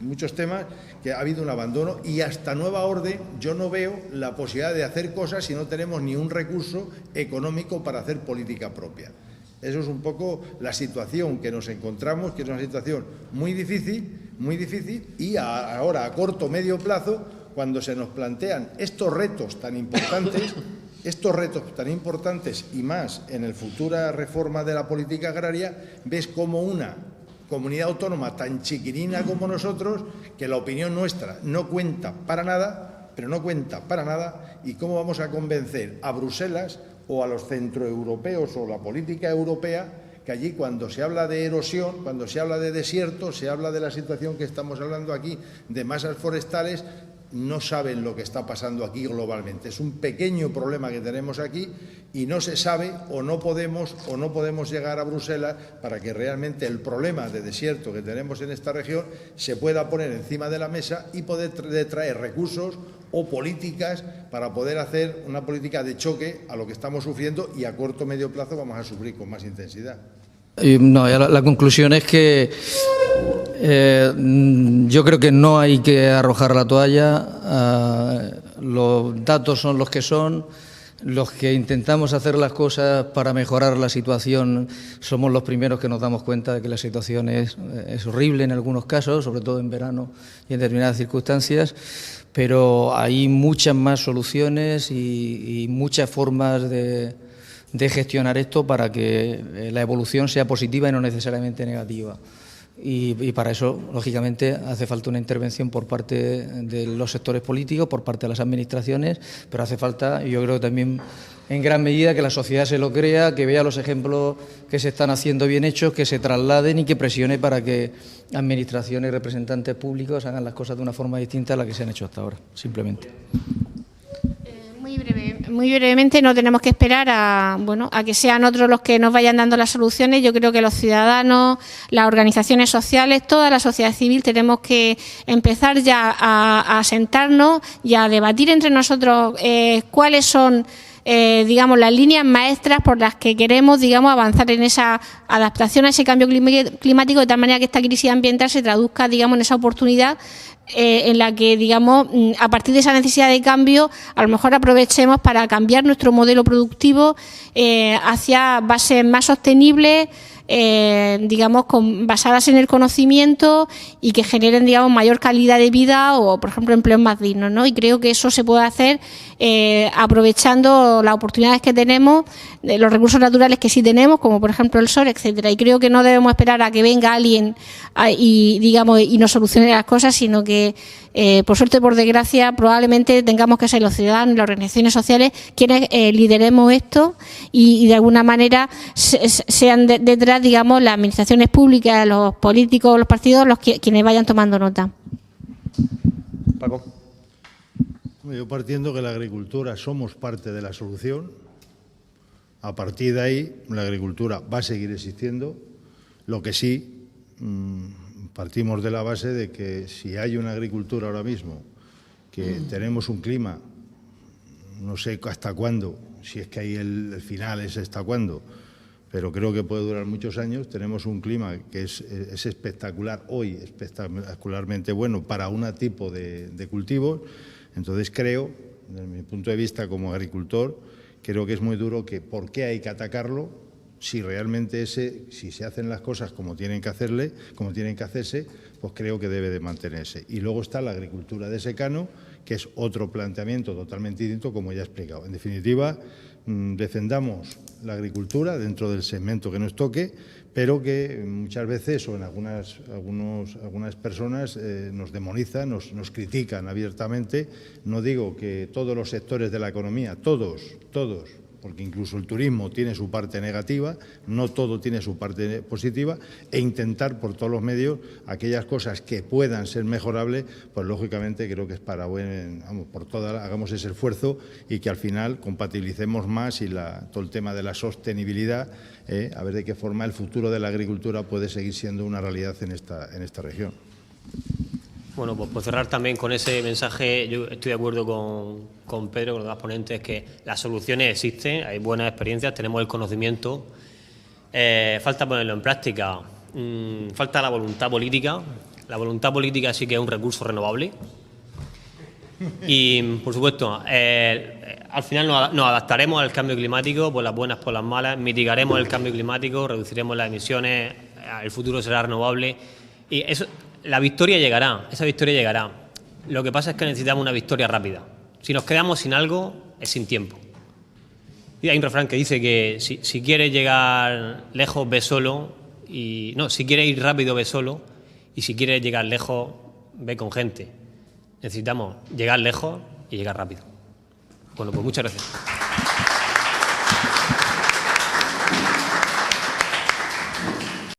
muchos temas que ha habido un abandono y hasta nueva orden yo no veo la posibilidad de hacer cosas si no tenemos ni un recurso económico para hacer política propia. Eso es un poco la situación que nos encontramos, que es una situación muy difícil y ahora a corto o medio plazo, cuando se nos plantean estos retos tan importantes y más en la futura reforma de la política agraria, ves como una comunidad autónoma tan chiquirina como nosotros, que la opinión nuestra no cuenta para nada, y cómo vamos a convencer a Bruselas o a los centroeuropeos o la política europea, que allí cuando se habla de erosión, cuando se habla de desierto, se habla de la situación que estamos hablando aquí, de masas forestales, no saben lo que está pasando aquí globalmente. Es un pequeño problema que tenemos aquí y no se sabe o no podemos llegar a Bruselas para que realmente el problema de desierto que tenemos en esta región se pueda poner encima de la mesa y poder traer recursos o políticas para poder hacer una política de choque a lo que estamos sufriendo y a corto o medio plazo vamos a sufrir con más intensidad. No, la conclusión es que yo creo que no hay que arrojar la toalla. Los datos son los que son. Los que intentamos hacer las cosas para mejorar la situación somos los primeros que nos damos cuenta de que la situación es horrible en algunos casos, sobre todo en verano y en determinadas circunstancias, pero hay muchas más soluciones y muchas formas de gestionar esto para que la evolución sea positiva y no necesariamente negativa. Y para eso, lógicamente, hace falta una intervención por parte de los sectores políticos, por parte de las administraciones, pero hace falta, yo creo también en gran medida, que la sociedad se lo crea, que vea los ejemplos que se están haciendo bien hechos, que se trasladen y que presione para que administraciones y representantes públicos hagan las cosas de una forma distinta a la que se han hecho hasta ahora, simplemente. Muy brevemente, no tenemos que esperar a que sean otros los que nos vayan dando las soluciones. Yo creo que los ciudadanos, las organizaciones sociales, toda la sociedad civil tenemos que empezar ya a sentarnos y a debatir entre nosotros cuáles son las líneas maestras por las que queremos, avanzar en esa adaptación a ese cambio climático, de tal manera que esta crisis ambiental se traduzca, en esa oportunidad en la que, a partir de esa necesidad de cambio, a lo mejor aprovechemos para cambiar nuestro modelo productivo hacia bases más sostenibles, basadas en el conocimiento y que generen, mayor calidad de vida o, por ejemplo, empleos más dignos, ¿no? Y creo que eso se puede hacer aprovechando las oportunidades que tenemos, los recursos naturales que sí tenemos, como por ejemplo el sol, etcétera. Y creo que no debemos esperar a que venga alguien y nos solucione las cosas, sino que, por suerte o por desgracia, probablemente tengamos que ser los ciudadanos y las organizaciones sociales quienes lideremos esto y de alguna manera sean detrás, las administraciones públicas, los políticos, los partidos, quienes vayan tomando nota. Paco. Yo, partiendo que la agricultura somos parte de la solución, a partir de ahí la agricultura va a seguir existiendo. Lo que sí, partimos de la base de que si hay una agricultura ahora mismo, que tenemos un clima, no sé hasta cuándo, si es que ahí el final es hasta cuándo, pero creo que puede durar muchos años. Tenemos un clima que es espectacular hoy, espectacularmente bueno para un tipo de cultivos. Entonces creo, desde mi punto de vista como agricultor, creo que es muy duro que ¿por qué hay que atacarlo si realmente si se hacen las cosas como tienen que hacerse, pues creo que debe de mantenerse. Y luego está la agricultura de secano, que es otro planteamiento totalmente distinto, como ya he explicado. En definitiva, defendamos la agricultura dentro del segmento que nos toque, pero que muchas veces, o en algunas personas, nos demonizan, nos critican abiertamente. No digo que todos los sectores de la economía, todos, porque incluso el turismo tiene su parte negativa, no todo tiene su parte positiva, e intentar por todos los medios aquellas cosas que puedan ser mejorables, pues lógicamente creo que es para hagamos ese esfuerzo y que al final compatibilicemos más y todo el tema de la sostenibilidad, a ver de qué forma el futuro de la agricultura puede seguir siendo una realidad en esta región. Bueno, pues por cerrar también con ese mensaje, yo estoy de acuerdo con Pedro, con los demás ponentes, que las soluciones existen, hay buenas experiencias, tenemos el conocimiento, falta ponerlo en práctica, falta la voluntad política. La voluntad política sí que es un recurso renovable y, por supuesto, al final nos adaptaremos al cambio climático, por las buenas, por las malas, mitigaremos el cambio climático, reduciremos las emisiones, el futuro será renovable y eso. La victoria llegará, esa victoria llegará. Lo que pasa es que necesitamos una victoria rápida. Si nos quedamos sin algo, es sin tiempo. Y hay un refrán que dice que si quieres llegar lejos, ve solo. Si quieres ir rápido, ve solo. Y si quieres llegar lejos, ve con gente. Necesitamos llegar lejos y llegar rápido. Bueno, pues muchas gracias.